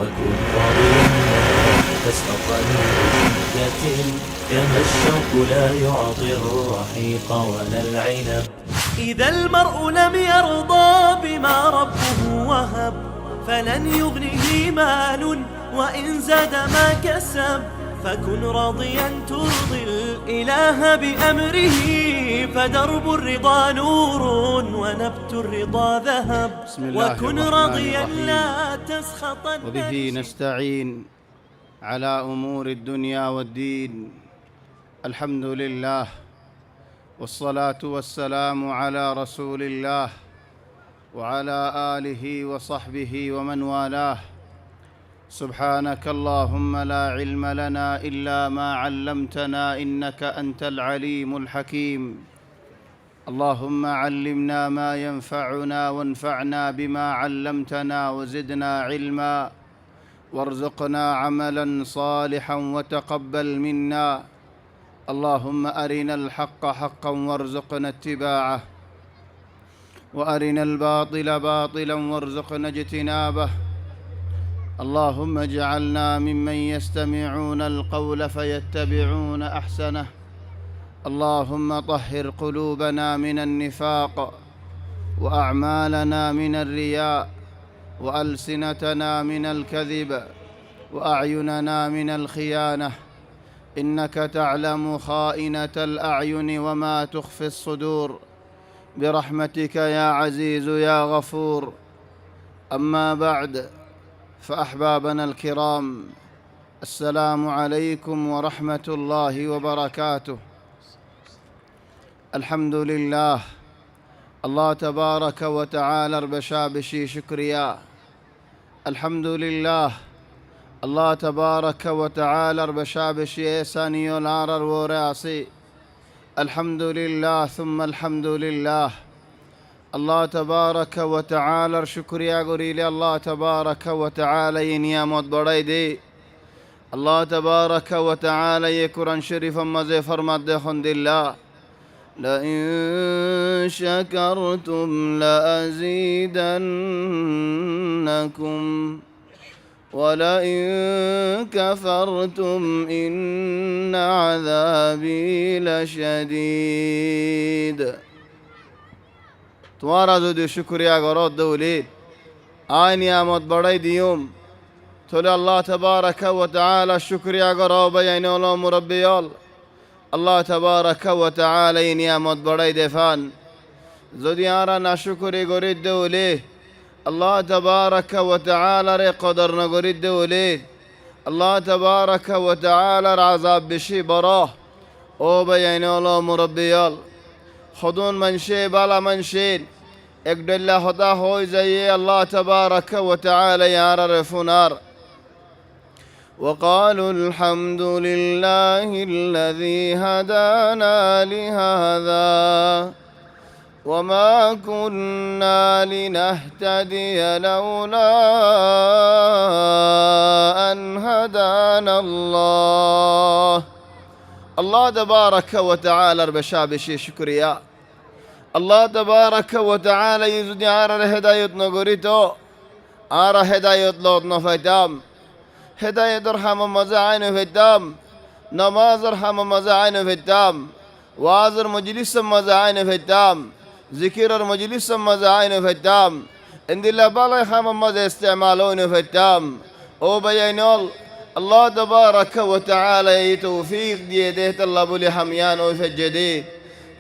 وكن راضيا تسقط نية كما الشوك لا يعطي الرحيق ولا العنب. إذا المرء لم يرضى بما ربه وهب فلن يغنيه مال وإن زاد ما كسب. فكن راضيا ترضي الإله بأمره فدرب الرضا نور ونبت الرضا ذهب. وكن راضيا لا تسخط. وبه نستعين على أمور الدنيا والدين. الحمد لله والصلاة والسلام على رسول الله وعلى آله وصحبه ومن والاه. سبحانك اللهم لا علم لنا إلا ما علمتنا إنك أنت العليم الحكيم. اللهم علمنا ما ينفعنا وانفعنا بما علمتنا وزدنا علما وارزقنا عملا صالحا وتقبل منا. اللهم أرنا الحق حقا وارزقنا اتباعه وأرنا الباطل باطلا وارزقنا اجتنابه. اللهم اجعلنا ممن يستمعون القول فيتبعون أحسنه. اللهم طهر قلوبنا من النفاق وأعمالنا من الرياء وألسنتنا من الكذب وأعيننا من الخيانة. إنك تعلم خائنة الأعين وما تخفي الصدور برحمتك يا عزيز يا غفور. أما بعد، فأحبابنا الكرام، السلام عليكم ورحمة الله وبركاته. الحمد لله الله تبارك وتعالى بشابشي شكريا. الحمد لله الله تبارك وتعالى بشابشي إيساني يولار وراسي. الحمد لله ثم الحمد لله. الله تبارك وتعالى شكريا قريلي. الله تبارك وتعالى ينيامات بريدي. الله تبارك وتعالى يكرن شريفا مزي فرمات دخن الله. لئن شكرتم لأزيدنكم ولئن كفرتم إن عذابي لشديد. تمہارا جو شکریہ کرو دولید آئین نعمت بڑائی دیوم تولي الله تبارك وتعالى شكريا قرابة يعني الله مربيال. الله تبارك وتعالى نعمت بڑائی دفان زديارا نشكري قريد دولي. الله تبارك وتعالى ري قدر نقريد دولي. الله تبارك وتعالى عذاب بشي براه او بيان الله مربيال. خدون من شيء بلا من شيء اقد الله خدا هوي زي الله تبارك وتعالى يعرف نار. وقالوا الحمد لله الذي هدانا لهذا وما كنا لنهتدي لولا أن هدانا الله. الله تبارك وتعالى بشابشي شكريا. الله تبارك وتعالى يزدي عار هداية نقريتو عار هداية لوط نفتام هداية رحم مزاعين في الدم نماز رحم مزاعين في الدم وازر مجلس مزاعين في الدم ذكر مجلس مزاعين في الدم عند الله بالا خام مزا استعمالون في الدم او بينول. الله تبارك وتعالى توفيق ديته الله بولي حميان وفي الجديد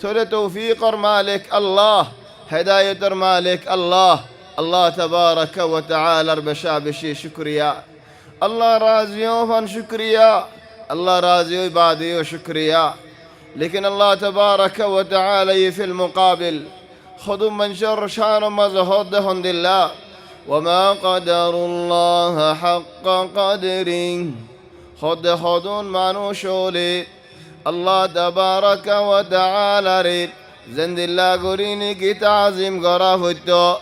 تولي توفيق مالك الله هداية مالك الله. الله تبارك وتعالى بشابشي شكريا. الله راضيو فن شكريا. الله راضيو بعديو شكريا. لكن الله تبارك وتعالى في المقابل خذوا من شر شان مزهدهم الله. وما قدر الله حق قدره خذون مانوشولي. الله تبارك وتعالى ريد زند الله قريني كي تعظيم قرافتو.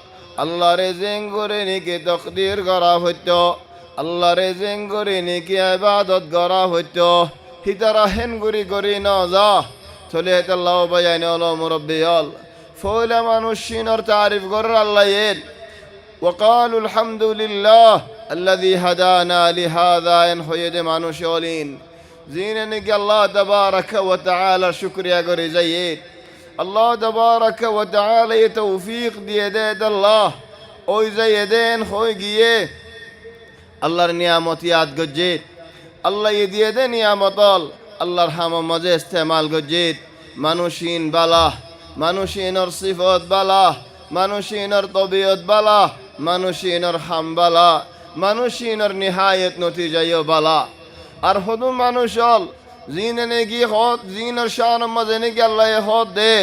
الله رزين قريني كي تقدير قرافتو. الله رزين قريني كي عبادت قرافتو. هترهن قري نوزا توليت الله بيان الله مربيال فولا مانوشين تعرف قرر الله يل. وقالوا الحمد لله الذي هدانا لهذا إن خيد মানুষলিন জিনে নাকি আল্লাহ তাবারাকা ওয়া তাআলা শুকরিয়া করে যাইয়ে আল্লাহ তাবারাকা ওয়া তাআলা এই তৌফিক দিয়ে দেন আল্লাহ ওই যাইয়ে দেন হয়ে গিয়ে আল্লাহর নিয়ামত ইয়াদ গজ্জে আল্লাহ দিয়ে দেন নিয়ামতল আল্লাহর হামা মাঝে ইস্তেমাল গজ্জে মানুষিন বালা মানুষিনর সিফত বালা মানুষিনর তবিয়ত বালা মানুষিনর হাম বালা মানুষিনর নিহায়ত নতিজায় বালা আর হদু মানুষ হল জিনে নেকি হদ জিনর শান মাঝে নাকি আল্লাহ হদ দে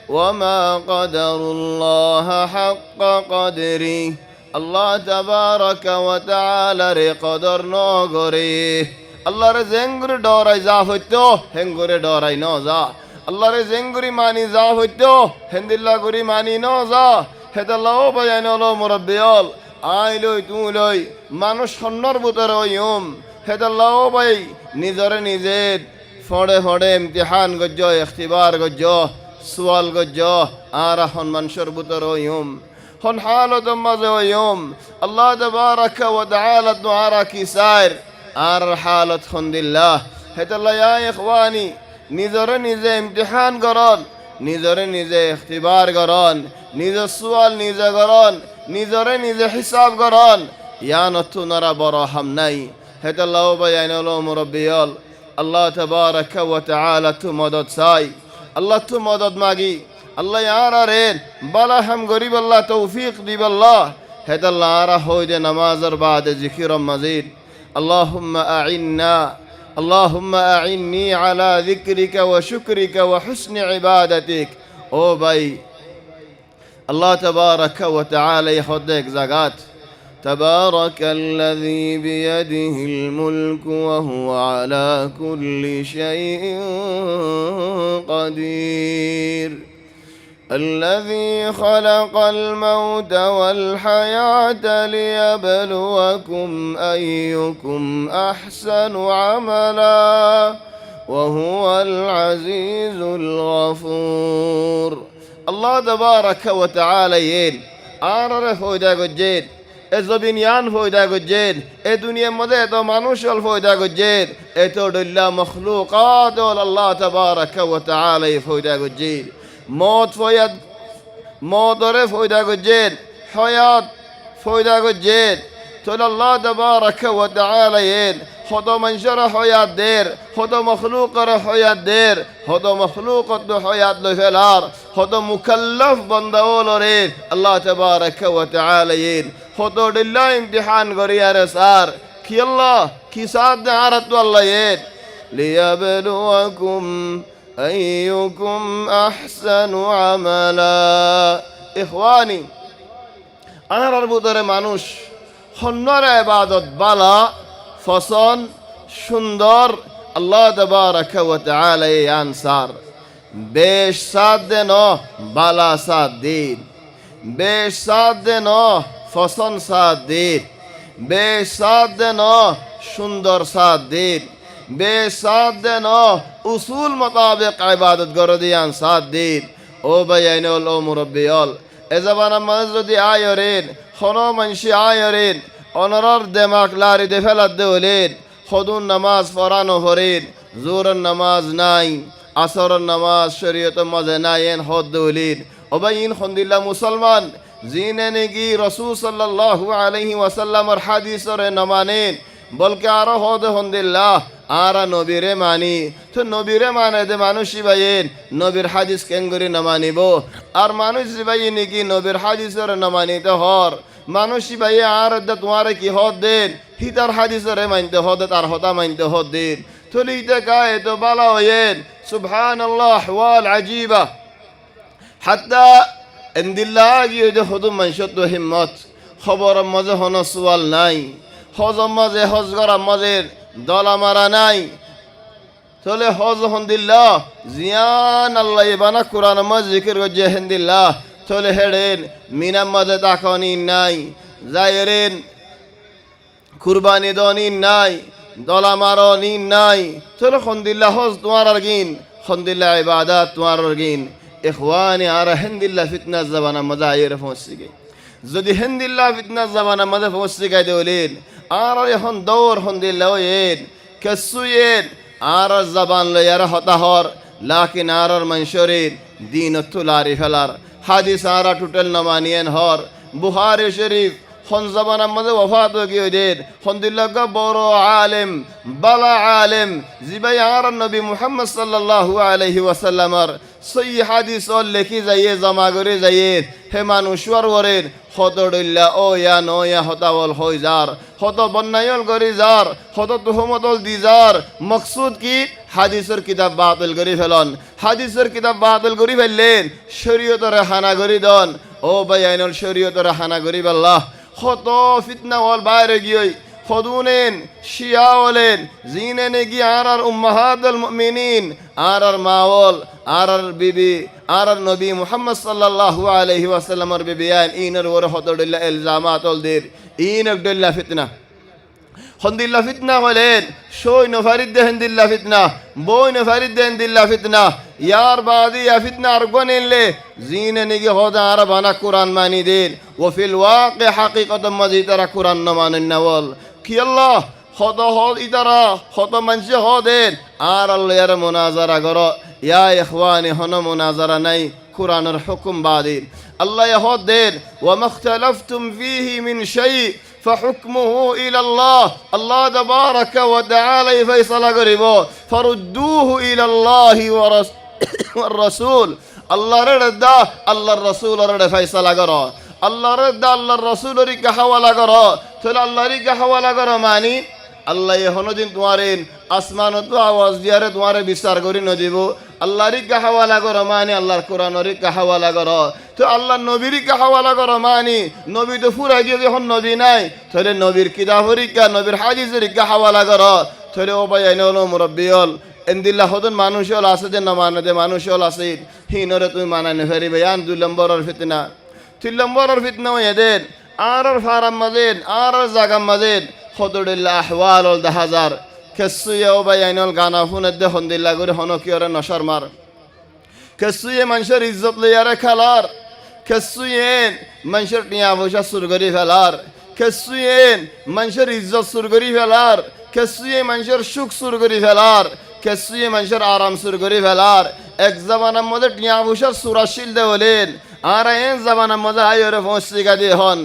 ওয়ামা কদরুল্লাহ হাক্কা কদরি আল্লাহ তাবারাকা ওয়া তাআলা রে কদর ন করে আল্লাহরে জেঙ্গুরে ডরাই যা হইতো হেঙ্গুরে ডরাই ন যা আল্লাহরে জেঙ্গুরি মানি যা হইতো হেন্দিল্লা গুরি মানি ন যা হেদাল্লাহ বায়ান হলো মুরব্বিয়ল আই লই তুই লই মানুষ সন্নর বুতর ওয়ুম হেদাল্লাহ ভাই নিজরে নিজে ফড়ে ফড়ে ইমতিহান গজ্জ ইখতিবার গজ্জ সুয়াল গজ্জ আর হন মানুষের বুতর ওয়ুম হন হালত মাঝে ওয়ুম আল্লাহ তাবারাকা ওয়া তাআলা দুআরা কি সাইর আর হালত খন্দিল্লাহ হেদাল্লাহ ইয়া ইখওয়ানি নিজরে নিজে ইমতিহান করন নিজরে নিজে ইখতিবার করন নিজের সুয়াল নিজে করন নিজরে নিজে হিসাব করন ইয়া নতুনারা বড় হাম নাই হেদাল্লাহ বায়ান হলো মুরব্বিয়ল আল্লাহ তাবারাকা ওয়া তাআলা তু মদদ চাই আল্লাহ তু মদদ মাগি আল্লাহ ইয়ারা রেন বালা হাম গরিব আল্লাহ তৌফিক দিব আল্লাহ হেদাল্লাহ আরা হইদে নামাজের বাদে জিকির মাজিদ আল্লাহুম্মা আইন্না اللهم أعني على ذكرك وشكرك وحسن عبادتك او باي الله تبارك وتعالى يخدك زكاة تبارك الذي بيده الملك وهو على كل شيء قدير الذي خلق الموت والحياة ليبلوكم أيكم أحسن عملا وهو العزيز الغفور الله تبارك وتعالى ين آرر فويدا گجين এজবিনিয়ান ফয়দা গজ্জেন এ দুনিয়ার মধ্যে এত মানুষল ফয়দা গজ্জেন এত দল্লা মখলুকাত আল্লাহ তাবারাকা ওয়া তাআলা ফয়দা গজ্জেন মত ফয়াদ মদরে ফয়দা গজ্জেন হায়াত ফয়দা গজ্জেন তোল আল্লাহ তাবারাকা ওয়া তাআলা য়েন হত মানুষের হায়াত দের হত মখলুকর হায়াত দের হত মখলুকত হায়াত লই ফেলার হত মুকাল্লাফ বান্দাওলরে আল্লাহ তাবারাকা ওয়া তাআলা য়েন হত দিল্লা ইমতিহান করিয়ারে স্যার কি আল্লাহ কি সাদ আরাত আল্লাহ য়েন লিয়াবলুয়াকুম أيكم أحسن عملا إخواني أنا ربطر মানুষ হন্নর ইবাদত বালা ফসন সুন্দর আল্লাহ তাবারাকা ওয়া তাআলা আনসার বেশ সাদ দেন বালা সাদ দিন বেশ সাদ দেন ফসন সাদ দিন বেশ সাদ দেন সুন্দর সাদ দিন বেসাদ দেন উসুল মোতাবেক ইবাদত গর দিয়ান সাদ দিন ও বায়াইনল ও মুরব্বিয়ল এ জামানা মানুষ যদি আয়রেন হনো মানসি আয়রেন অনরর দেমাক লারি দে ফেলাত দে হলেন খদুন নামাজ পড়ানো হরেন জোরন নামাজ নাই আসরন নামাজ শরীয়ত মাঝে নাই এন হদ দে হলেন ও বাইন খন্দিল্লা মুসলমান জিনে নেগি রসুল সাল্লাল্লাহু আলাইহি ওয়াসাল্লামর হাদিসরে নমানেন বলকে আরো হদ হন্দিল্লাহ আরা নবীরে মানি তো নবীরে মানে দে মানুষই ভাইয়েন নবীর হাদিস কেঙ্গুরি না মানিব আর মানুষ ভাই নাকি নবীর হাদিসরে না মানিতে হর মানুষই ভাই আর তোমারে কি হদ দেন হিতার হাদিসরে মানতে হদ তার হতা মানতে হদ দেন থলিতে গায়ে তো বালা হইয়েন সুবহানাল্লাহ ওয়াল আজিবা হাত্তা ইনদিল্লাহ গিয়ে যে হদু মানসত হিম্মত খবর মাঝে হন সুয়াল নাই হজম মাঝে হজ করা মাঝে দলা মারা নাই চলে হজ হন্দিল্লাহ জিয়ান আল্লাহ বানা কোরআন মাঝ জিকির গজ্জে হেন্দিল্লাহ চলে হেডেন মিনাম মাঝে তাকনি নাই যাইরেন কুরবানি দনি নাই দলা মারো নিন নাই চলে হন্দিল্লাহ হজ তোমার আর গিন হন্দিল্লাহ ইবাদত তোমার আর গিন ইখওয়ানি আর হেন্দিল্লাহ ফিতনা জবানা মজা আইরে পৌঁছি গে যদি হিন্দিল্লা ফিতনা জামানা মাঝে পৌঁছিকাই দেওলেন আর এখন দৌড় হন্দিল্লা এন কেসুয়েন আর জবান লয়ার হতাহর লাকিন আর মনশরের দিন তুলারি ফেলার হাদিস আর টুটেল নমানিয়েন হর বুহারি শরীফ খন জমানার মধ্যে ওফাত গিয়ে দেন হন্দিল্লাহ বড় আলেম বালা আলেম জিবাই আর নবী মুহাম্মদ সাল্লাল্লাহু আলাইহি ওয়াসাল্লামর সই হাদিস লেখি যাইয়ে জমা করে যাইয়ে হে মানুষর ওরের হতডল্লা ও ইয়া নয়া হতাওল হই যার হত বন্যায়ল করি যার হত তুহমতল দি যার মকসুদ কি হাদিসের কিতাব বাতিল করি ফেলন হাদিসের কিতাব বাতিল করি ফেললেন শরীয়তর হানা করি দন ও ভাই আইনল শরীয়তর হানা করি আল্লাহ হত ফিতনা ওয়াল বাইরে গিয়ে খদুনেন শিয়া ওলেন জিনে গি আর উম্মাহাতুল মুমিনিন আর মাওল আর বিবি আর নবী মুহাম্মদ সাল্লাল্লাহু আলাইহি ওয়াসাল্লামর বিবিয়ান ইনর ওর হতডল্লা ইলজামাতুল দের ইনক দল্লা ফিতনা হন্দিল্লা ফিতনা হলেন সই নফারিদ দেহেন্দিল্লা ফিতনা বই নফারিদ দেহেন্দিল্লা ফিতনা ইয়ার বাদি ইয়া ফিতনা আর গনেলে জিনে নিগি হদা আর বানা কুরআন মানি দেন ও ফিল ওয়াকি হাকিকত মাজি তারা কুরআন না মানেন না বল কি আল্লাহ হদ হদ ইতারা হদ মানসি হদেন আর আল্লাহ ইয়ার মুনাজারা গর ইয়া ইখওয়ানি হন মুনাজারা নাই কুরআনের হুকুম বাদিন আল্লাহ হদ দেন ওয়া মাখতালাফতুম ফীহি মিন শাই فحكمه إلى الله الله تبارك وتعالى فيصل قريبا فردوه إلى الله والرسول الله رد الله الرسول رد فيصل قرا الله رد الله الرسول رك حوالا قرا تلا الله رك حوالا قرا معني আল্লাহ এখনো দিন তোমারেন আসমানত আওয়াজ দিয়ারে তোমারে বিচার করি নদিব আল্লাহ রিকা হাওয়ালা করো মানি আল্লাহর কোরআন রিকা হাওয়ালা করো তো আল্লাহ নবীর রিকা হাওয়ালা করো মানি নবী তো ফুরাই দিয়ে যখন নবী নাই তাহলে নবীর কিতাব রিকা নবীর হাদিস রিকা হাওয়ালা করো তাহলে ও ভাই আইন হলো মুরব্বিয়ল এন্দিল্লা হদন মানুষ হল আছে যে না মানে দে মানুষ হল আছে হিনরে তুমি মানানে ফেরিবে আন 2 নম্বরের ফিতনা 3 নম্বরের ফিতনা এদের আর ফারাম মাদেন আর জাগাম মাদেন হতডল্লা আহওয়াল দাহাজার কেসুয়ে ও ভাই আইনল গানা ফুনে দে হন্দিল্লা করে হনকিয়রে নশর মার কেসুয়ে মানুষের ইজ্জত লইয়ারে খেলার কেসুয়েন মানুষের টিয়া পয়সা সুর করি ফেলার কেসুয়েন মানুষের ইজ্জত সুর করি ফেলার কেসুয়ে মানুষের সুখ সুর করি ফেলার কেসুয়ে মানুষের আরাম সুর করি ফেলার এক জামানার মধ্যে টিয়া পয়সা সুরাশীল দে বলেন আর এন জামানার মধ্যে আইরে ফসিকা দিয়ে হন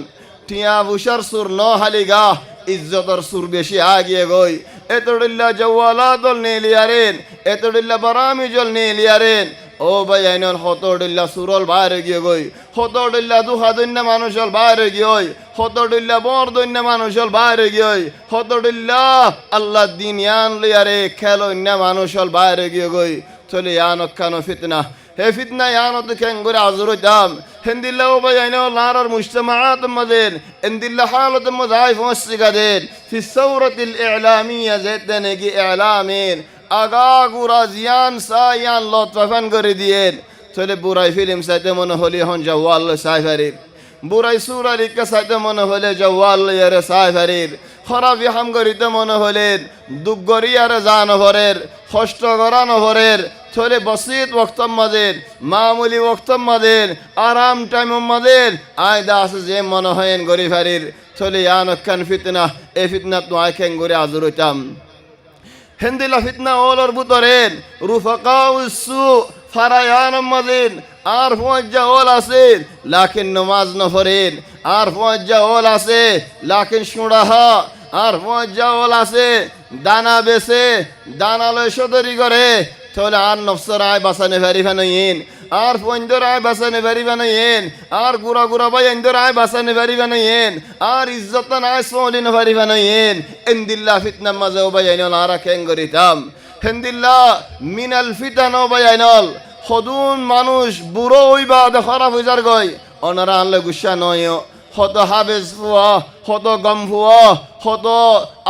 টিয়া পয়সার সুর ন হালিগা ইজ্জতর সুর বেশি আগিয়ে গই এতডিল্লা জওয়ালা দল নিয়ে লিয়ারেন এতডিল্লা বারামি জল নিয়ে লিয়ারেন ও ভাই আইনল হতডিল্লা সুরল বাইরে গিয়ে গই হতডিল্লা দুহাদন্য মানুষল বাইরে গিয়ে হতডিল্লা বরদন্য মানুষল বাইরে গিয়ে হতডিল্লা আল্লাহ দিন ইয়ান লিয়ারে খেলন্য মানুষল বাইরে গিয়ে গই চলে ইয়ানক কানো ফিতনা হে ফিতনা ইয়ানত কেন করে আজর হইতাম হেন্দিল্লা ও ভাই আইনো লারার মুজতামাআত মাদেন এন্দিল্লা হালত মজাই ফসিকা দেন ফি সাওরাতিল ইলামিয়া জাতনে কি ইলামের আগা গুরা জিয়ান সায়ান লতফান করে দিয়েন চলে বুরাই ফিল্ম সাইতে মনে হলি হন জওয়াল সাইফারির বুরাই সুরা লিখা সাইতে মনে হলে জওয়াল ইয়ারে সাইফারির খরাবি হামগরিতে মনে হলেন দুগরিয়ারে জানভরের কষ্ট গরানভরের চলে বসিত ওয়াক্তম মাদের মামুলি ওয়াক্তম মাদের আরাম টাইম মাদের আয়দা আছে যে মনে হয়েন গরিফারির চলে ইয়ানকান ফিতনা এ ফিতনা তো আইকেন গরে আজর হইতাম হেন্দিলা ফিতনা ওলর বুতরেন রুফাকাউসু ফারায়ান মাদিন আর ফওয়াজ্জা ওল আছে লাকিন নামাজ নফরেন আর ফওয়াজ্জা ওল আছে লাকিন শুড়াহা আর ফওয়াজ্জা ওল আছে দানা বেছে দানা লয় সদরি করে তাহলে আর নফসর আয় বাসানে ভেরিফানইন আর পঞ্জর আয় বাসানে ভেরিফানইন আর গুড়া গুড়া ভাই এন্দর আয় বাসানে ভেরিফানইন আর ইজ্জতন আয় সোলিন ভেরিফানইন এন্দিল্লা ফিতনা মাঝে ভাই আইনল আর কেন করিতাম হেন্দিল্লা মিনাল ফিতানো ভাই আইনল হদুন মানুষ বুড়ো হইবা খারাপ হইজার গই অনারা আনলে গুসা নয় হত হাবেজ ফুয়া হত গম ফুয়া হত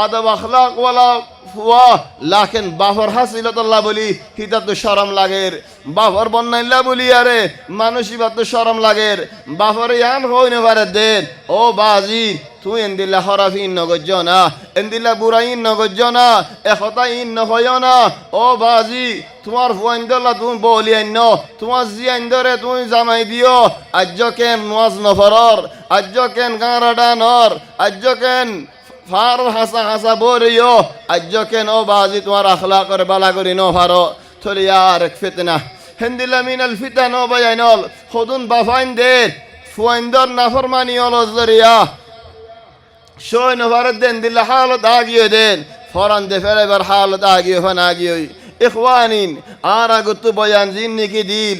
আদব আখলাক ওয়ালা ফুয়া লাখেন বাফর হাসিলতল্লাহ বলি হিতা তো শরম লাগের বাফর বন্যাইল্লা বলি আরে মানুষই বা তো শরম লাগের বাফর ইয়ান হই না পারে দেন ও বাজি তুই এন্দিল্লা হরাফিন নগজ্য না, এন্দিল্লা বুড়াইন নগজ্য না, একতা ইন নহয় না। ও বাজি তোমার ফুয়াইন্দলা তুমি বলি আইন, তোমার জি আইন্দরে তুমি জামাই দিও। আজ্য কেন নোয়াজ নফরর, আজ্য কেন গাঁড়া নর, আজ্য কেন ফার হাসা হাসা বরিও, আজ্য কেন ও বাজি তোমার আখলা করে বালা করি ন ফারো থলি আর এক ফিতনা হেন্দিল্লা মিনাল ফিতানো বায়াইনল খদুন বাফাইন দে ফুয়াইন্দর নাফরমানি অলজরিয়া শোয় নভারত দেন দিল্লা হালত আগিয়ে দেন ফরান দে ফেরেবার হালত আগিয়ে ফান আগিয়ে ইখওয়ানিন আর আগত বয়ান জিন্নিকি দিল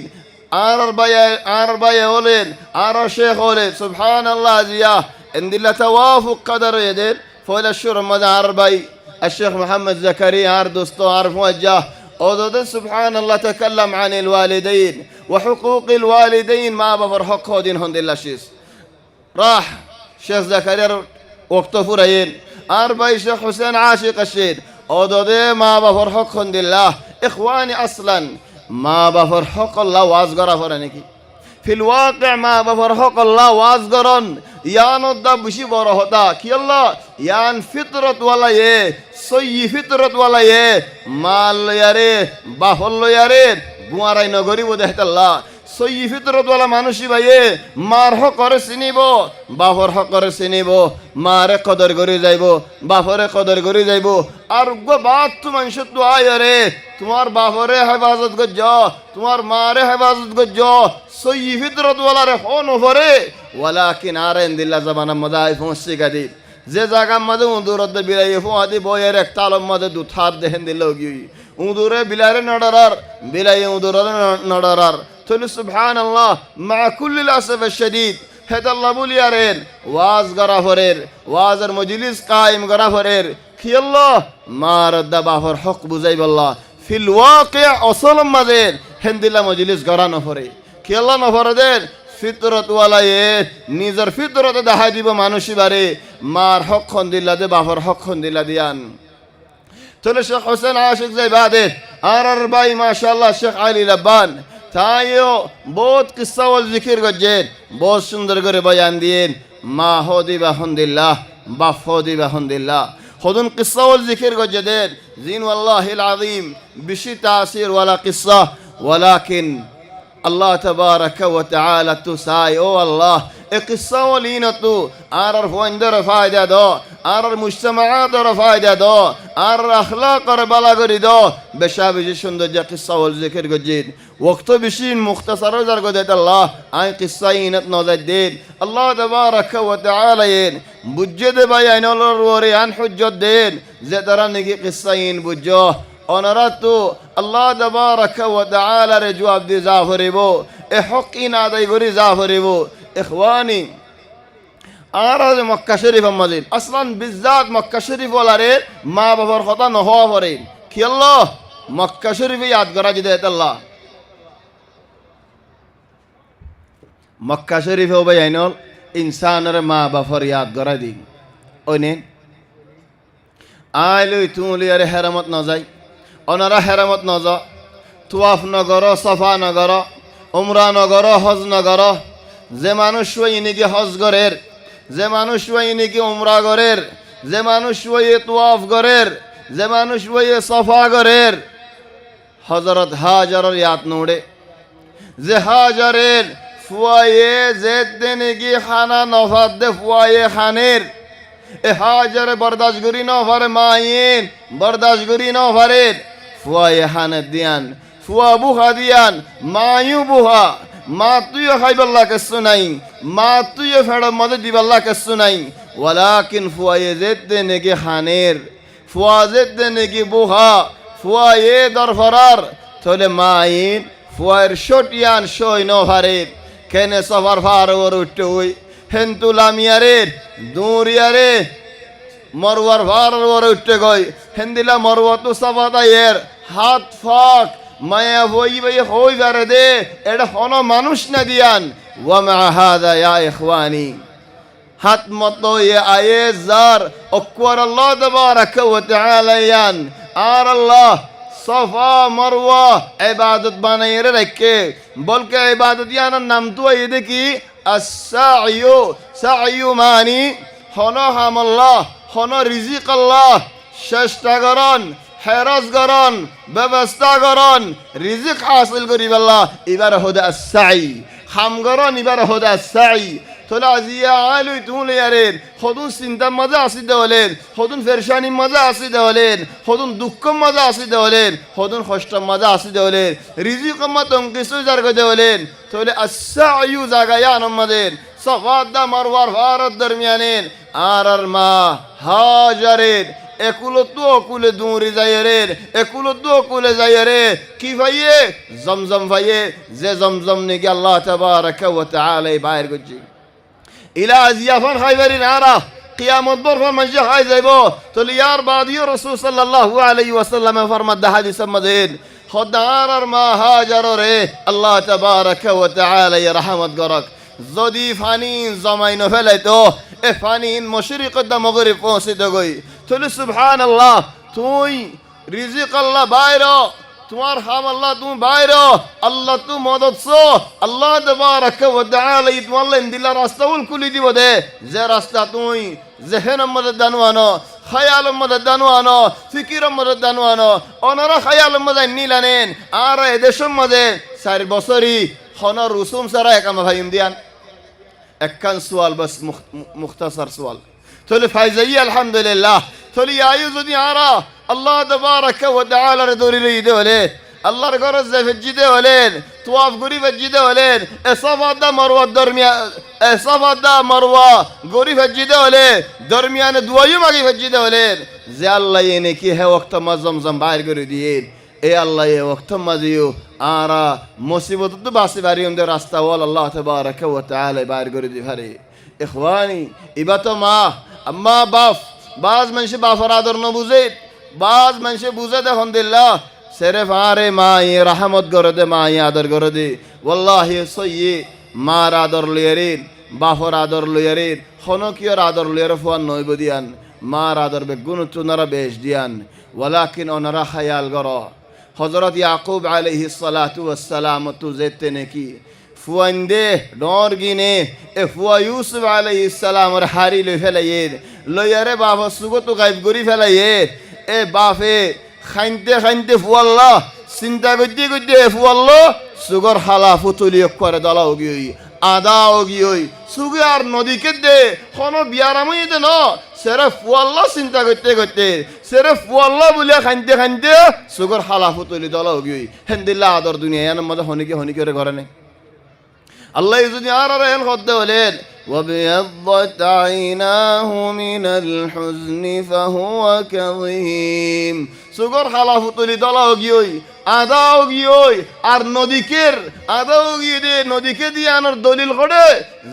আর বায়ে হলেন আর শেখ হলেন সুবহানাল্লাহ জিয়া এন্দিল্লা তাওয়াফুক কদর এদের فولا الشور ماذا عربي الشيخ محمد زكريا عردوستو عارف موجه أوضد سبحان الله تكلم عن الوالدين وحقوق الوالدين ما بفر حق دين هند الله شيس راح شيخ زكريا وقت فرين عربي شيخ حسين عاشق الشيد أوضد ما بفر حق هند الله إخواني أصلا ما بفر حق الله وازقر فرنكي في الواقع ما بفر حق الله وازقرن ইয়ান দা বেশি বড় হতা কি আল্লাহ ইয়ান ফিতরত ওয়ালা এ সই ফিতরত ওয়ালা এ মাল ইয়ারে বাহল ইয়ারে গুয়ারাই নগরিব দেহতাল্লাহ সই ফিতরত ওয়ালা মানুষই ভাইয়ে মার হক করে চিনিব বাপর হক করে চিনিব মারে কদর করে যাইব বাপরে কদর করে যাইব আর গো বাত তু মানুষ তো আয়রে তোমার বাপরে হেফাজত গজ্জ তোমার মারে হেফাজত গজ্জ সই ফিতরত ওয়ালা রে হন ওপরে ওয়ালাকিন আরেন দিল্লা জামানা মদাই ফসি গাদি যে জায়গা মধ্যে উদুরত বিলাই ফুয়াদি বয়ের এক তালম মধ্যে দুথার দেহেন দিল গিয়ে উদুরে বিলারে নডরার বিলাই উদুরে নডরার তলু সুবহানাল্লাহ মা কুল্লিল আসফ শাদীদ হেদাল্লাহ বুলিয়ারেন ওয়াজ গরা ফরের ওয়াজের মজলিস কায়েম গরা ফরের কি আল্লাহ মার দাবাহর হক বুঝাই বল্লাহ ফিল ওয়াকি আসল মাদের হেন্দিলা মজলিস গরা নফরে কি আল্লাহ নফরে দেন ফিতরত ওয়ালায়ে নিজের ফিতরতে দেখাই দিব মানুষই বারে মার হক খন দিল্লা দে বাপর হক খন দিল্লা দিয়ান তাহলে শেখ হোসেন আশিক যাই বাদে আর ভাই মাশাআল্লাহ শেখ আলী লাব্বান তাইও বহুত কিসসা ওয়াল জিকির গজেন বহুত সুন্দর করে বয়ান দিয়েন মা হদি বাহমদুলিল্লাহ বাপ হদি বাহমদুলিল্লাহ খুদুন কিসসা ওয়াল জিকির গজেন জিন ওয়াল্লাহিল আযীম বিশি তাসির ওয়ালা কিসসা ওয়ালাকিন الله تبارك وتعالى تساي او الله اقصى ولينتو ار فوندر فايده دو ار مجتمعات ر فايده دو ار اخلاق ر بلاغري دو بشابج সুন্দর যে কিসসা ওয়াল জিকির গজেন ওয়াক্ত বিশিন মুখতাসার জার গদেত আল্লাহ আই কিসসাইনত নজাদ দিন আল্লাহ تبارك وتعالى বুজ্জে বায়ানলর ওরে আন হুজ্জত দিন যে তারা নাকি কিসসাইন বুজ্জো অনারাতু আল্লাহ তাবারাক ওয়া তাআলা রে জবাব দি জাফরিব এ হক ইন আদায় করি জাফরিব ইখওয়ানি আর আজ মক্কা শরীফ আমাদের আসলান বিজাত মক্কা শরীফ ওয়ালারে মা বাবার কথা ন হওয়া পরে কি আল্লাহ মক্কা শরীফে ইয়াদ করা যদি আল্লাহ মক্কা শরীফে ভাই আইনল ইনসানের মা বাবার ইয়াদ করা দি ওনে আইলই তুলি আরে হেরামত না যাই ওনারা হেরামত নজ তুয়াফ নগর সফা নগর উমরা নগর হজ নগর যে মানুষ ওই নাকি হজ গরের যে মানুষ ওই নাকি উমরা গরের যে মানুষ ওই তুয়াফ গরের যে মানুষ ওই সফা গরের হজরত হাজারের ইয়াত নোড়ে যে হাজারের ফুয়ায়ে যে নাকি খানা নফাত দে ফুয়ায়ে খানের এ হাজারে বরদাস্ত করি ন পারে মাইন বরদাস্ত করি ন পারে ফুয়ায়ে হানে দিয়ান ফুয়া বুহা দিয়ান মায়ু বুহা মা তুইও খাইবাল্লা কেসু নাই মা তুইও ফেড় মধ্যে দিবাল্লা কেসু নাই ওয়ালাকিন ফুয়ায়ে যেতে নেকি হানের ফুয়া যেতে নেকি বুহা ফুয়ায়ে দরফরার থলে মাইন ফুয়ায়ের শটিয়ান সই ন পারে কেনে সফার ফার ওর উঠতে হই হেন্তুলামিয়ারের দুরিয়ারে মরওয়ার ভার ওর উঠতে গই হেন্দিলা মরওয়া তো সাবাদায়ের হাত ফাক মায়া হই ভাই হই বারে দে এটা হন মানুষ না দিয়ান ওয়া মা হাদা ইয়া ইখওয়ানি হাত মতো এ আয়ে জার আকবার আল্লাহ তাবারাক ওয়া তাআলা ইয়ান আর আল্লাহ সফা মরওয়া ইবাদত বানাইয়ে রাখে বলকে ইবাদত ইয়ানের নাম তো এই দেখি السعي سعي ماني হন হাম আল্লাহ হন রিজিক আল্লাহ চেষ্টা করন হেরজ করন ব্যবস্থা করন রিজিক হাসিল করি আল্লাহ এবার হোদা সাই হাম করন এবার হোদা সাই তোলা আজিয়া আলুই তুলে আরেন হদুন চিন্তার মাঝে আসি দেওয়ালেন হদুন ফেরশানি মাঝে আসি দেওয়ালেন হদুন দুঃখ মাঝে আসি দেওয়ালেন হদুন কষ্ট মাঝে আসি দেওয়ালেন রিজিক মাতং কিছু জারগো দেওয়ালেন তোলে আসাইউ জাগায়া নমাদের সফাদা মারওয়ার ভারত দরমিয়ানেন আর মা হাজারের একুলো তো অকুলে দৌড়ে যায় রে একুলো তো অকুলে যায় রে কি ভাইয়ে জমজম ভাইয়ে যে জমজম নাকি আল্লাহ তাবারাকা ওয়া তাআলা বাইর করছে ইলা জিয়াফান খাইবারি নারা কিয়ামত বরফা মঞ্জে খাই যাইব তো ইয়ার বাদিও রাসূল সাল্লাল্লাহু আলাইহি ওয়াসাল্লাম ফরমাদ হাদিস মদিন খদার আর মা হাজার রে আল্লাহ তাবারাকা ওয়া তাআলা রহমত গরক যদি ফানি জমাই ন ফেলাইতো এ ফানি মশরিক দা মগরিব পৌঁছিতে গই তুই সুবহানাল্লাহ তুই রিজিক আল্লাহ বাইরে তোমার হাম আল্লাহ তুমি বাইরে আল্লাহ তু মদতছো আল্লাহ তাবারাকা ওয়া তাআলা তোমাল্লাহ দিলা রাস্তা উল খুলি দিব দে যে রাস্তা তুই জেহেন মদদ দানওয়ানো খায়াল মদদ দানওয়ানো ফিকির মদদ দানওয়ানো অনরা খায়াল মদদ নিলানেন আর এদেশের মধ্যে 4 বছরই খনর রুসুম সারা একামা ভাইম দিয়ান একখান সুয়াল বাস মুখতাসার সুয়াল তোলে ফাইজাই আলহামদুলিল্লাহ তোলে আয়ু যদি আরা আল্লাহ তাবারাকা ওয়া তাআলা রে দরিলে ইদে হলে আল্লাহর গরজ যে ফজিদে হলেন তোয়াফ গরি ফজিদে হলেন এ সাফাদা মারওয়া দরমিয়া এ সাফাদা মারওয়া গরি ফজিদে হলে দরমিয়ানে দুয়ায়ু মাগি ফজিদে হলেন যে আল্লাহ এনে কি হে ওয়াক্ত মাজমজম বাইর করে দিয়ে এ আল্লাহ এ ওয়াক্ত মাজিও আরা মুসিবত তো বাসি বারি আমাদের রাস্তা ওয়াল আল্লাহ তাবারাকা ওয়া তাআলা বাইর করে দি ভারে ইখওয়ানি ইবাতো মা আম্মা বাপ বাজ মানুষে বাফর আদর ন বুঝে বাজ মানুষে বুঝে দেখুন দিল্লা সেরেফ আরে মা এ রহমত করে দে মা এ আদর করে দে ওয়াল্লাহি সইয়ে মার আদর লিয়ারিন বাফর আদর লিয়ারিন খনকিয়র আদর লিয়ার ফুয়ান নইব দিয়ান মার আদর বে গুণ চুনারা বেশ দিয়ান ওয়ালাকিন ওনারা খায়াল গর হযরত ইয়াকুব আলাইহিস সালাতু ওয়াস সালাম তু যেতে নাকি ফুয়ান্দে ডর গিনে এ ফুয়া ইউসুফ আলাইহিস সালাম আর হারি লই ফেলাইয়ে লইয়ারে বাবা সুগত গায়েব করি ফেলাইয়ে এ বাপে খাইতে খাইতে ফুয়াল্লাহ চিন্তা করতে করতে ফুয়াল্লাহ সুগর হালা ফুতুলি করে দলা গিয়ে আদা গিয়ে সুগে আর নদীকে দে কোনো বিয়ারামই দে ন সেরে ফুয়াল্লাহ চিন্তা করতে করতে সেরে ফুয়াল্লাহ বলে খাইতে খাইতে সুগর হালা ফুতুলি দলা গিয়ে হেন্দিল্লা আদর দুনিয়া এর মধ্যে হনিকে হনিকে ঘরে নেই আল্লাহ যদি আর এন করতে হলেন وابيضت عيناه من الحزن فهو كظيم সুগর হালা ফুতুলি দলাও গিয়ে আদাও গিয়ে আর নদীকের আদাও গিয়ে দে নদীকে দিয়ে আনার দলিল করে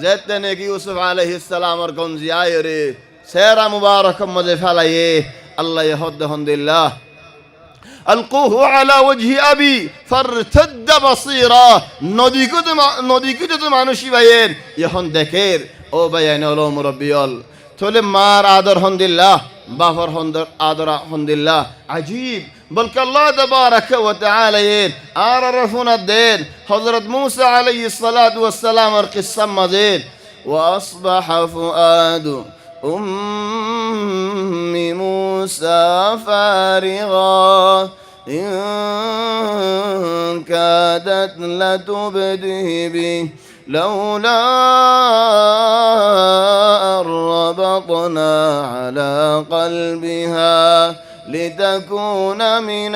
যেতে নাকি ইউসুফ আলাইহিস সালামের গঞ্জি আয় রে সেরা মুবারক মজে ফেলাইয়ে আল্লাহ হদ্দাহদিল্লাহ ألقوه على وجه أبي فارتد بصيرا নদীকে তো মানুষই বাইয়ের এখন দেখের ও বাইয়ান হলো মুরব্বিয়ল তোলে মার আদর হন্দিল্লাহ বাফর আদর হন্দিল্লাহ আজীব বলকে আল্লাহ তাবারাকা ওয়া তাআলা আর রফুনা দেন হযরত মূসা আলাইহিস সালাতু ওয়াস সালাম এর কিসসা মাঝে وأصبح فؤاد أم موسى فارغا إن كادت لتبدي به لولا أن ربطنا على قلبها لتكون من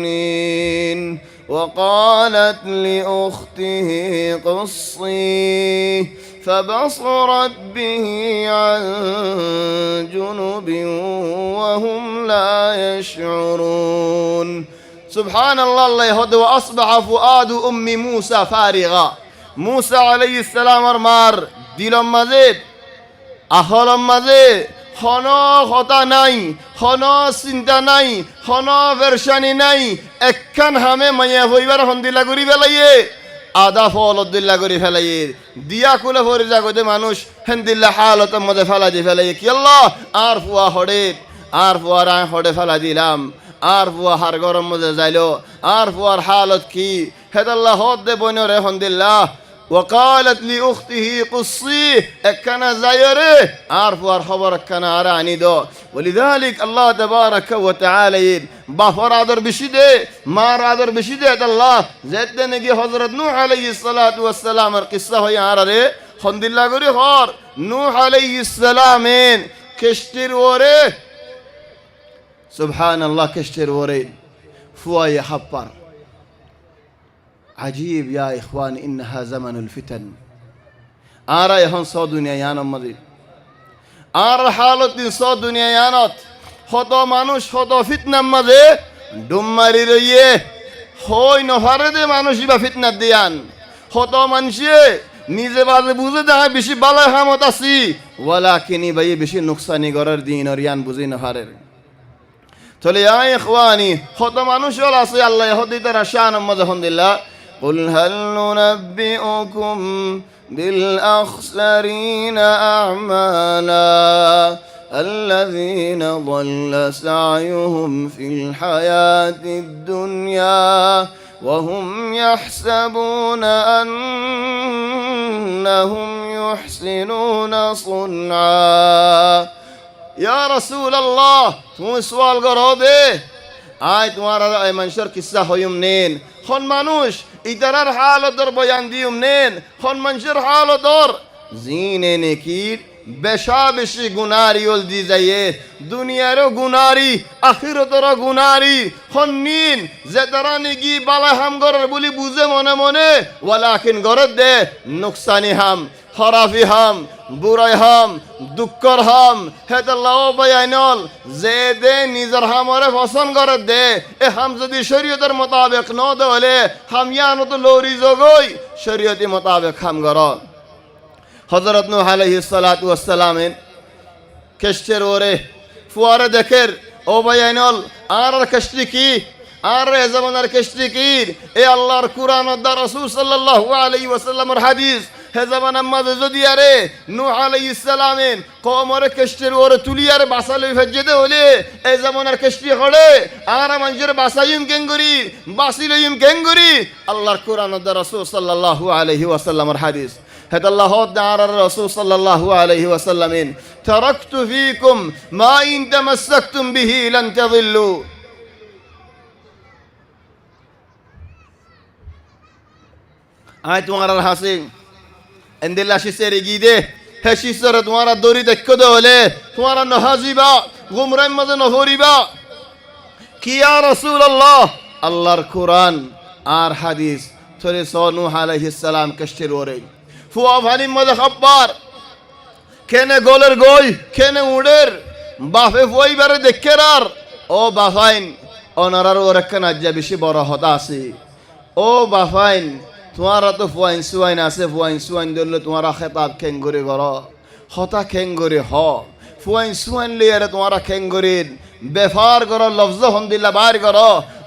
المؤمنين وقالت لأخته قصيه فبصرت به عن جنب وهم لا يشعرون سبحان الله الله يهد وأصبح فؤاد أم موسى فارغا موسى عليه السلام أرمار ديلهم مزيد أخلهم مزيد خنا خطا নাই خنا চিন্তা নাই خنا vershani নাই একখান হামে মাইয়া হইবার হন্দিলা করি বেলাইয়ে আদা ফলদ্দিল্লা করি ফেলাইয়ে দিয়া কুলে ভরে জাগতে মানুষ হেন্দিল্লা হালতের মধ্যে ফেলা দিয়ে ফেলাইয়ে কি আল্লাহ আর ফুয়া হড়ে আর ফুয়ার হড়ে ফেলা দিলাম আর ফুয়া হার গরম মধ্যে যাইলো আর ফুয়ার হালত কি হেদাল্লাহ হদ দে বইন রে হন্দিল্লা وقالت لأخته قصيه اكنا زيره عارفوا خبر اكنا اراني دو ولذلك الله تبارك وتعالى بافر عذر بشده ما عذر بشده الله زيد نجي حضرت نوح عليه الصلاة والسلام القصة هي عرره خند الله قري خار نوح عليه السلام كشتر وره سبحان الله كشتر ورين فواي حبر عجيب يا إخوان إنها زمن الفتن آرا يهون صو دنيا يانم مزيد آرا حالت دين صو دنيا يانت خطو مانوش خطو فتنة مزي دماري ريه خوي نفرد مانوشي با فتنة ديان خطو منشي নিজে বাজে বুঝে দেখা বেশি বালায় হামত আছি ওয়ালাকিনি ভাই বেশি নুকসানি করার দিন আর ইয়ান বুঝি না হারের তাহলে ইয়া ইখওয়ানি কত মানুষ আছে আল্লাহ হদিতে রাশান আলহামদুলিল্লাহ قل هل ننبئكم بالأخسرين أعمالا الذين ضل سعيهم في الحياة الدنيا وهم يحسبون أنهم يحسنون صنعا يا رسول الله تم سوال کرو دے آئے تمہارا منشر قصہ ہویم نین خون مانوش ادرار حال در بیان دیوم نین خون منشر حال در زینے نکیر বেশা বেশি গুনারি ওল দি যাইয়ে দুনিয়ারও গুনারি আখিরাতেরও গুনারি হন্নিন যে তারা নিগি বালা হাম গরের বলি বুঝে মনে মনে ওয়ালাকিন গরত দে নুকসানি হাম খরাফি হাম বুড়াই হাম দুঃখর হাম হেতাল্লাহ বয়ানল যে দে নিজের হামরে পছন্দ করে দে এ হাম যদি শরীয়তের মোতাবেক ন দলে হাম ইয়ানো তো লৌরি জগই শরীয়তি মোতাবেক হাম গর হযরত নূহ আলাইহিস সালাতু ওয়াস সালামের কষ্টের ওরে ফুয়ারে দেখের ও বয়ানল আর কষ্টি কি আর জামানার কষ্টি কি এ আল্লাহর কুরআন ও রাসূল সাল্লাল্লাহু আলাইহি ওয়াসাল্লামের হাদিস হে জামানার মাঝে যদি আরে নূহ আলাইহিস সালামের কওমরে কষ্টের ওরে তুলিয়ারে বাসালে ফেজেতে হলে এই জামানার কষ্টি হলে আর মানুষের বাসাইম কেঙ্গুরি বাসিলইম কেঙ্গুরি আল্লাহর কুরআন ও রাসূল সাল্লাল্লাহু আলাইহি ওয়াসাল্লামের হাদিস هذا الله دعا الرسول صلى الله عليه وسلم تركت فيكم ما إن تمسكتم به لن تضلوا آية تمہارا الحسين عند الله شسر جيده هشيسر تمہارا دوري دكده وله تمہارا نهازيبا غمرين مزه نهوريبا كي يا رسول الله الله القرآن آر حديث تري نوح عليه السلام كشتر وري ফুয়া ভানির মধ্যে খাবার কেনে গোলের গই কেনে উড়ের বাফে ফুয়াই বারে দেখের আর ও বাফাইন অনারার ওর একটা নাজ্জা বেশি বড় হতা আছে ও বাফাইন তোমারা তো ফুয়াইন সুয়াইন আছে ফুয়াইন সুয়াইন ধরলে তোমারা খেতাব খেঙ্গুরি কর হতা খেঙ্গুরি হ ফুয়াইন সুয়াইন লিয়ারে তোমারা খেঙ্গুরির বেফার কর লফজ হন্দিল্লা বার কর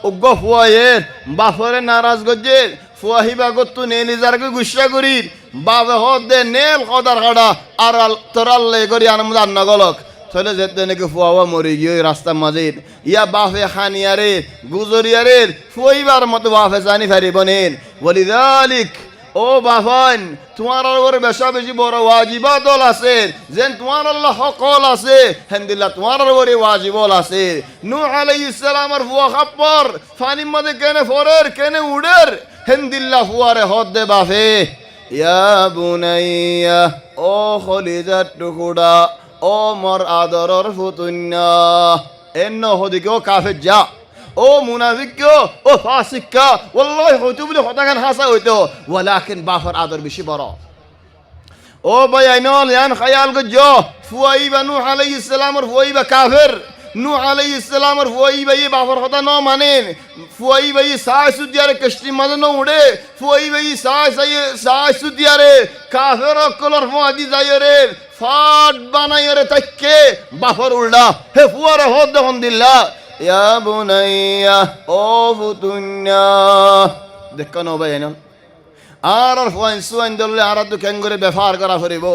উগ্র ফুয়াইয়ের বাফরে নারাজ গজ্জের ফুয়াহিবা গত্তু নে নিজারকে গুসা করি বাবে হদ দে নেল কদার কাটা আর তরাল্লে করি আনন্দ আন্নগলক চলে যেতে নাকি ফুয়াওয়া মরি গিয়ে রাস্তার মাঝে ইয়া বাফে খানিয়ারে গুজরিয়ারে ফুয়াইবার মতো বাফে জানি ফারিব নেন ওয়ালিযালিক ও বাফান তোমার ওর বেশা বেশি বড় ওয়াজিবাতল আছে যেন তোমার আল্লাহ হকল আছে হেন্দিল্লাহ তোমার ওরে ওয়াজিবল আছে নূহ আলাইহিস সালামের ফুয়া খাপ্পর ফানির মধ্যে কেনে ফরের কেনে উড়ের হেন্দিল্লাহ ফুয়ারে হদ দে বাফে ইয়া বুনাইয়া ও খলিজার টুকুরা ও মর আদরর ফুতুন্না এন্ন হদিকে ও কাফের যা ও মুনাফিক ও ফাসিক ওয়াল্লাহি হয়তো বলে হতাগান হাসা হইতো ওয়ালাকিন বাফর আদর বেশি বড় ও বয়াইনল ইয়ান খায়াল গজ্জো ফুয়াইবা নূহ আলাইহিস সালামের ফুয়াইবা কাফের নূহ আলাইহিস সালামের ফুয়াইবা ই বাফর কথা ন মানেন ফুয়াইবা ই সাই সুদিয়ারে কষ্টি মাঝে ন উড়ে ফুয়াইবা ই সাই সুদিয়ারে কাফের কলর ফুয়াদি যায়রে ফাট বানায়রে তাইকে বাফর উল্ডা হে ফুয়ারে হদ দেখুন দিল্লা ইয়া বুনাইয়া ও ফুতুন্না দেখনো বয়াইনল আর ফুয়াইন সুয়াইন দলে আর তো কেঙ্গুরে ব্যবহার করা ফরিব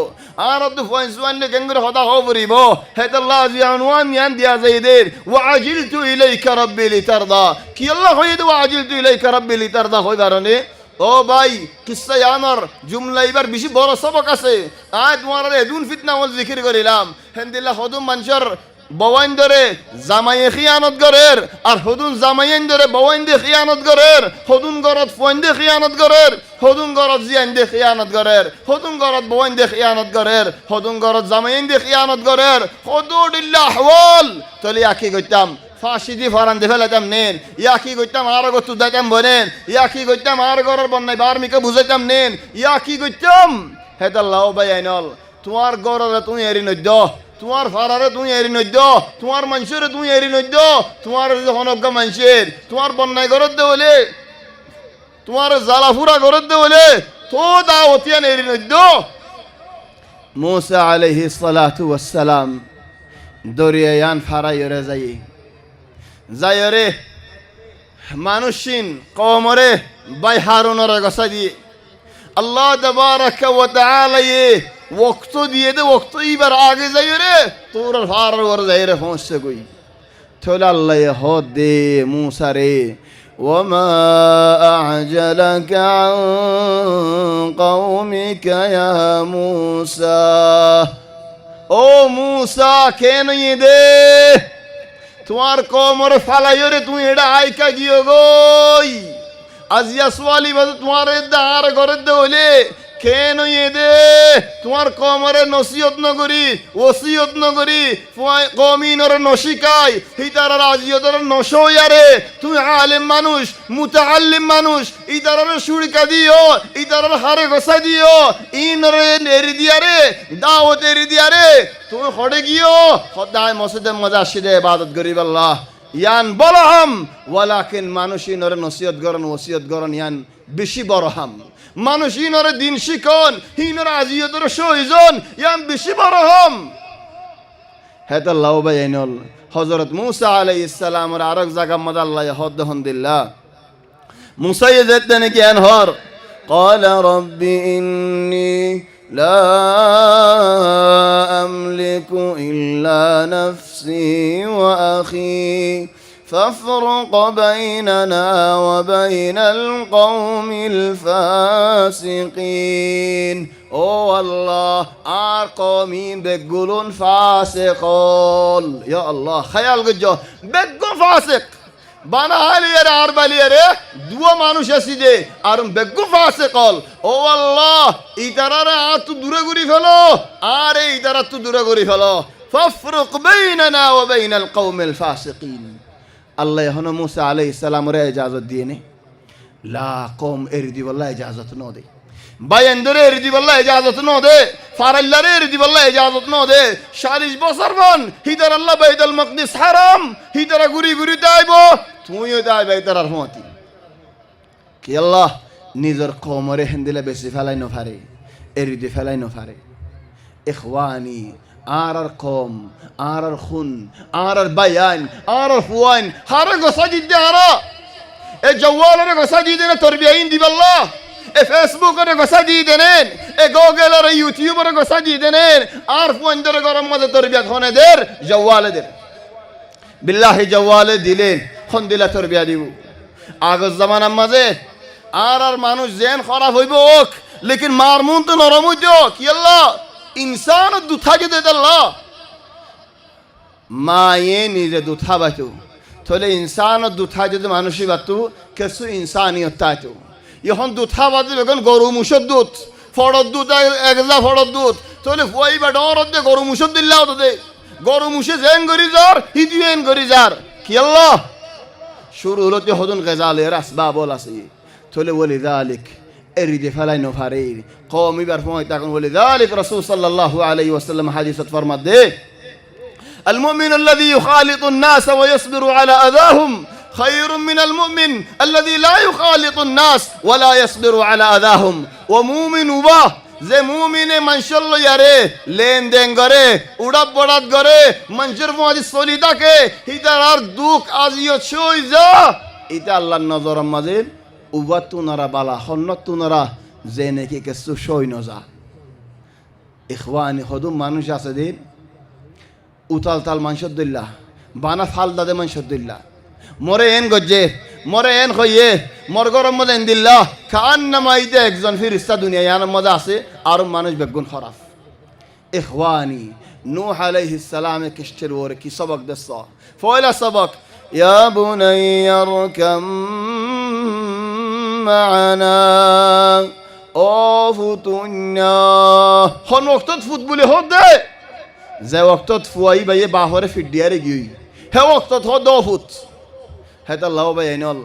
আর তো ফুয়াইন সুয়াইন কেঙ্গুরে হতা হো ফরিব হেতাল্লাহ জিয়ানওয়ান ইয়ান দিয়া যাইদের ওয়াজিলতু ইলাইকা রাব্বি লিতারদা কি আল্লাহ হইদ ওয়াজিলতু ইলাইকা রাব্বি লিতারদা হই বারনে ও ভাই কিসা ইয়ানর জুমলা এবার বেশি বড় সবক আছে আয় তোমার এদুন ফিতনা ওল জিকির করিলাম হেন্দিল্লা হদুম মানুষের বওয়াইন ধরে জামাইয়ে খিয়ানত করের আর হদুন জামাইয়েন ধরে বওয়াইন দিয়ে খিয়ানত করের হদুন গরত ফোন দিয়ে খিয়ানত করের হদুন গরত জিয়ান দিয়ে খিয়ানত করের হদুন গরত বওয়াইন দিয়ে খিয়ানত করের হদুন গরত জামাইয়েন দিয়ে খিয়ানত করের হদুদিল্লাহ ওয়াল তলি আকি কইতাম ফাঁসি দিয়ে ফরান দিয়ে ফেলাইতাম নেন ইয়া কি করতাম আর গত দাইতাম বলেন ইয়া কি করতাম আর ঘরের বন্যায় বার্মিকে বুঝাইতাম নেন ইয়া কি করতাম হেতাল্লাহ ভাই আইনল তোমার গড়রে তুমি এরি নদ্য তোমার ফারারে তুমি এরি নদ্য তোমার মানুষেরে তুমি এরি নদ্য তোমার হনজ্ঞ মানুষের তোমার বন্যায় ঘরত দে বলে তোমার জালাফুরা ঘরত দে বলে তো দাওতিয়ান এরি নদ্য মুসা আলাইহিস সালাতু ওয়াস সালাম দরিয়ায়ান ফারাইরে যাই যায়রে মানুষিন কওমরে বাই হারুনের গসা দিয়ে আল্লাহ তাবারাকা ওয়া তাআলা ওয়াক্ত দিয়ে দে ওয়াক্ত এবার আগে যায়রে তোর ফারার ওর যায়রে পৌঁছে কই থলে আল্লাহ হদ দে মুসা রে ওয়ামা আ'জালাকা আন কওমিকা ইয়া মুসা ও মুসা কেন দে তোমার কমর ফালাইরে তুমি এটা আইকা গিয়ে গই আজিয়া সোয়ালি বাজু তোমার দাঁড় ঘরের দে হইলে কেন দে তোমার কমরে নসিহত নগরী ওসিয়ত নগরী কমিনর নশিকাই হিতার আজিয়তর নশয়ারে তুমি আলেম মানুষ মুতাআল্লিম মানুষ ইতার সুরিকা দিও ইতার হারে গসা দিও ইনরে এরি দিয়ারে দাওয়াত এরি দিয়ারে তুমি হড়ে গিও খোদায় মসজিদে মজাশিদে ইবাদত করিব আল্লাহ ইয়ান বলহাম ওয়ালাকিন মানুষ ইনরে নসিহত গরন ওসিয়ত গরন ইয়ান বেশি বড়হাম মানুষ ইনরে দিন শিখন ইনরে আজিয়তর সহিজন ইয়ান বেশি বড়হাম হেতাল্লাহ ভাই আইনল হযরত মুসা আলাইহিস সালামের আরেক জায়গা মধ্যে আল্লাহ হদ্দহন দিল্লা মুসা যেতেন জ্ঞান হর قال رب إني لا أملك إلا نفسي وأخي فافرق بيننا وبين القوم الفاسقين ও আল্লাহ আর কওমি বেগুলুন ফাসিকুল ইয়া আল্লাহ খেয়াল করছো বেগুন ফাসিক বানালিয়ারে আর বালিয়ারে দুয়া মানুষ আসি যে আর বেগুন ফাসিকুল ও আল্লাহ ইতারারে আর তো দূরে করি ফেলো আর এই ইতারা তো দূরে করি ফেলো ফাফরুক বাইনানা ওয়া বাইনাল কওমিল ফাসিকিন আল্লাহ এখন মুসা আলাইহিস সালামের ইজাজত দিয়ে নে লা কওম এরিদি বল্লাহ ইজাজত ন দে বায়ান্দরে এরিদি বল্লাহ ইজাজত ন দে ফারাল্লারে এরিদি বল্লাহ ইজাজত ন দে 40 বছর বন হিদার আল্লাহ বাইতুল মাকদিস হারাম হিদারা গুরি গুরি দাইব তুইও দাই বাইতার রহমতি কি আল্লাহ নিজের কওমরে হেন্দিলে বেশি ফেলাই ন পারে এরিদি ফেলাই ন পারে ইখওয়ানি আর কম আর খুন আর বায়ান আর ফুয়ান হারে গোসা দিতে হারা এ জওয়ালরে গোসা দিয়ে দেন তরবিয়াইন দিবাল্লাহ এ ফেসবুকরে গোসা দিয়ে দেন এ গুগলরে ইউটিউবরে গোসা দিয়ে দেন আর ফুয়ান ধরে গরম মধ্যে তরবিয়াত হনে দের জওয়ালেদের বিল্লাহি জওয়ালে দিলেন খন দিলা তরবিয়া দিব আগের জামানার মাঝে আর মানুষ জেন খারাপ হইব ওক লেকিন মারমুন তো নরম হইতো কি আল্লাহ ইনসান দুথা যদি আল্লাহ মায়ে নিজে দুথা বাতো তাহলে ইনসান দুথা যদি মানুষই বাতো কিছু ইনসানিয়ত তাইতো এখন দুথা বাজে এখন গরু মুসর দুধ ফড়ত দুধ একজা ফড়ত দুধ তাহলে ওই বা ডর দে গরু মুসর দিল্লাও তো দে গরু মুসে জেন করি যার হিদিয়েন করি যার কি আল্লাহ শুরু হলতে হদন গেজালের আসবাবল আছে তাহলে বলি যালিক এরিদে ফেলাই ন ফারে কওমি বার ফয় তখন বলি যালিক রাসূল সাল্লাল্লাহু আলাইহি ওয়াসাল্লাম হাদিসত ফরমাত দে المؤمن الذي يخالط الناس ويصبر على أذاهم خير من المؤمن الذي لا يخالط الناس ولا يصبر على أذاهم ومؤمن وبا যে মুমিনে মানুষের লইয়ারে লেনদেন করে উড়াপ বড়াত করে মানুষের মাঝে চলি থাকে ইতার আর দুঃখ আজিও ছই যা এটা আল্লাহর নজর মাঝে উবা তুনারা বালা হন্নত তুনারা যে নাকি কিছু সই নজা ইখওয়ানি হদুম মানুষ আছে দিন উতাল তাল মানসুদ্দুল্লাহ বানা ফাল দাদে মানসুদ্দুল্লাহ মরে এন গজ্জে মরে এন হইয়ে মরগরম মধ্যে ইন্দিল্লাহ খান নামাইতে একজন ফিরিস্তা দুনিয়া ইয়ানোর মধ্যে আছে আর মানুষ বেগুন খরাফ ইখওয়ানি নূহ আলাইহিস সালামে কিস্টের ওরে কি সবক দস্স ফয়লা সবক ইয়া বুনাইয়া রকাম মা'ানা ও ফুতুন্না হন ওয়াক্তত ফুট বলে হদ দে যে ওয়াক্তত ফুয়াই বাইয়ে বাহরে ফিডিয়ারে গই হে ওয়াক্তত হদ ফুট হেতা লাও বাই আইনল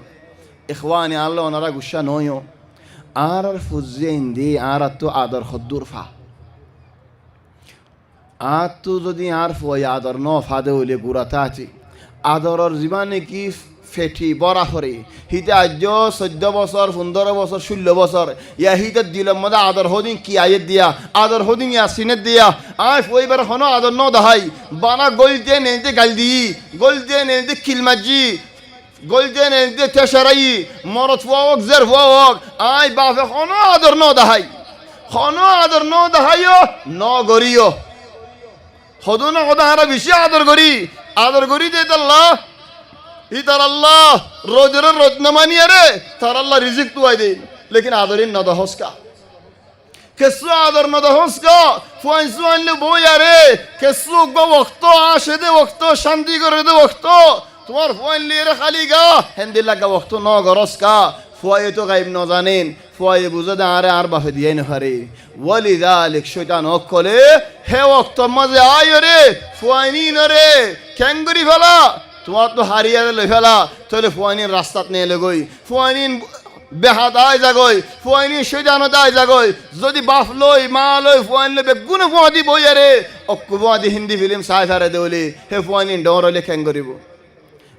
ইখওয়ানি আল্লাহ ওনারা গুসা নয়ও আর ফুজে ইন্দি আর তো আদর খদ্দুর ফা আর তো যদি আর ফুয়াই আদর ন ফাদে হইলে গুড়াতে আছে আদরর জীবনে কি ফেটি বরা করে হিতে আজ 14 বছর 15 বছর 16 বছর ইয়া হিতে দিলের মধ্যে আদর হদিন কি আয়ের দিয়া আদর হদিন ইয়া সিনের দিয়া আয় ওইবার হনো আদর ন দাহাই বানা গলতে নেতে গাল দি গলতে নেতে কিলমাজি গলতে নেতে তেশরাই মরত ফুয়াক জের ফুয়াক আয় বাফে হনো আদর ন দাহাই হনো আদর ন দাহাইও ন গরিও হদু না হদা হারা বেশি আদর করি দে আল্লাহ ইতার আল্লাহ রোজের রোজ নামানিয়া রে তার আল্লাহ রিজিক তুয়াই দেন লেকিন আদরিন না দহসকা কেসু আদর না দহসকা ফুয়াইসু আনলে বইয়া রে কেসু গো ওক্ত আসে দে ওক্ত শান্তি করে দে ওক্ত তোমার ফুয়াইন লিয়ে রে খালি গা হেন্দি লাগা ওক্ত ন গরসকা ফুয়াই তো গাইব ন জানেন ফুয়াই বুঝে দে আরে আর বাফে দিয়ে না পারে ওয়ালিদালিক শয়তান অকলে হে ওক্ত মাঝে আয় রে ফুয়াইনি ন রে ক্যাঙ্গুরি ফেলা তোমার তো হারিয়ারে লই ফেলা তাহলে ফুয়াইনির রাস্তাত নিয়ে লগই ফুয়াইনিন বেহাত আয় যাগই ফুয়াইনির শৈতানত আয় যাগই যদি বাপ লই মা লই ফুয়াইন লই বেগুন ফুয়াদি বইয়ারে অকুবাদি হিন্দি ফিল্ম সাই ফেরে দেউলি হে ফুয়াইনিন ডরলে খ্যাং করিব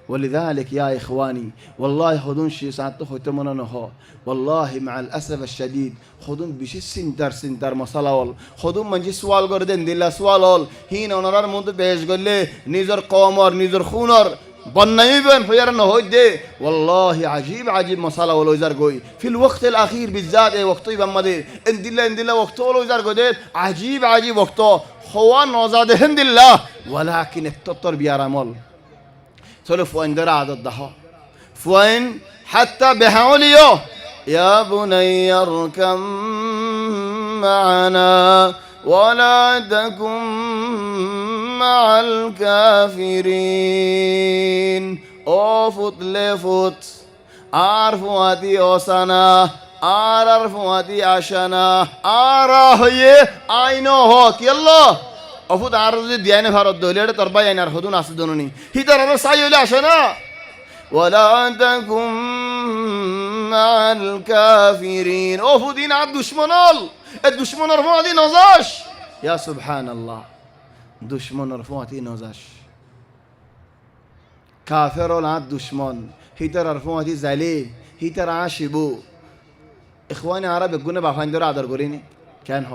ولذلك يا إخواني والله خذون شيء ساعته ختمنا نها والله مع الأسف الشديد خذون بشي سنتر مسألة خذون منجي سوال قردن دلا سوال هين أنرار مود بيش قلة نيزر قامر نيزر خونر بنايبن فيرنا هودي والله عجيب مسألة ولو يزار قوي في الوقت الأخير بالذات وقته بمدي إن دلا وقته ولو يزار قدي عجيب وقته خوان نزاده هند الله ولكن التطر بيارمال سولف فوين درا عدد دها فوين حتى بحوليو يا بني اركم معنا ولا تكن مع الكافرين اوفت لفت عرفواتي اوسانا عرفواتي عشانا عرهي اينو هوك يلا অফুদ আর যদি দিয়ানে ভারত দইলে এটা তোর ভাই আইনার হদুন আছে দনুনি হিতার আর সাই হইলে আসে না ওয়ালা তাকুম মাল কাফিরিন অফুদিন আর দুশমনল এ দুশমনের ফাদি নজাস ইয়া সুবহানাল্লাহ দুশমনের ফাদি নজাস কাফেরল আর দুশমন হিতার আর ফাদি জালি হিতার আশিবু ইখওয়ানি আরব গুনে বাফাইন্দর আদর করিনি কেন হ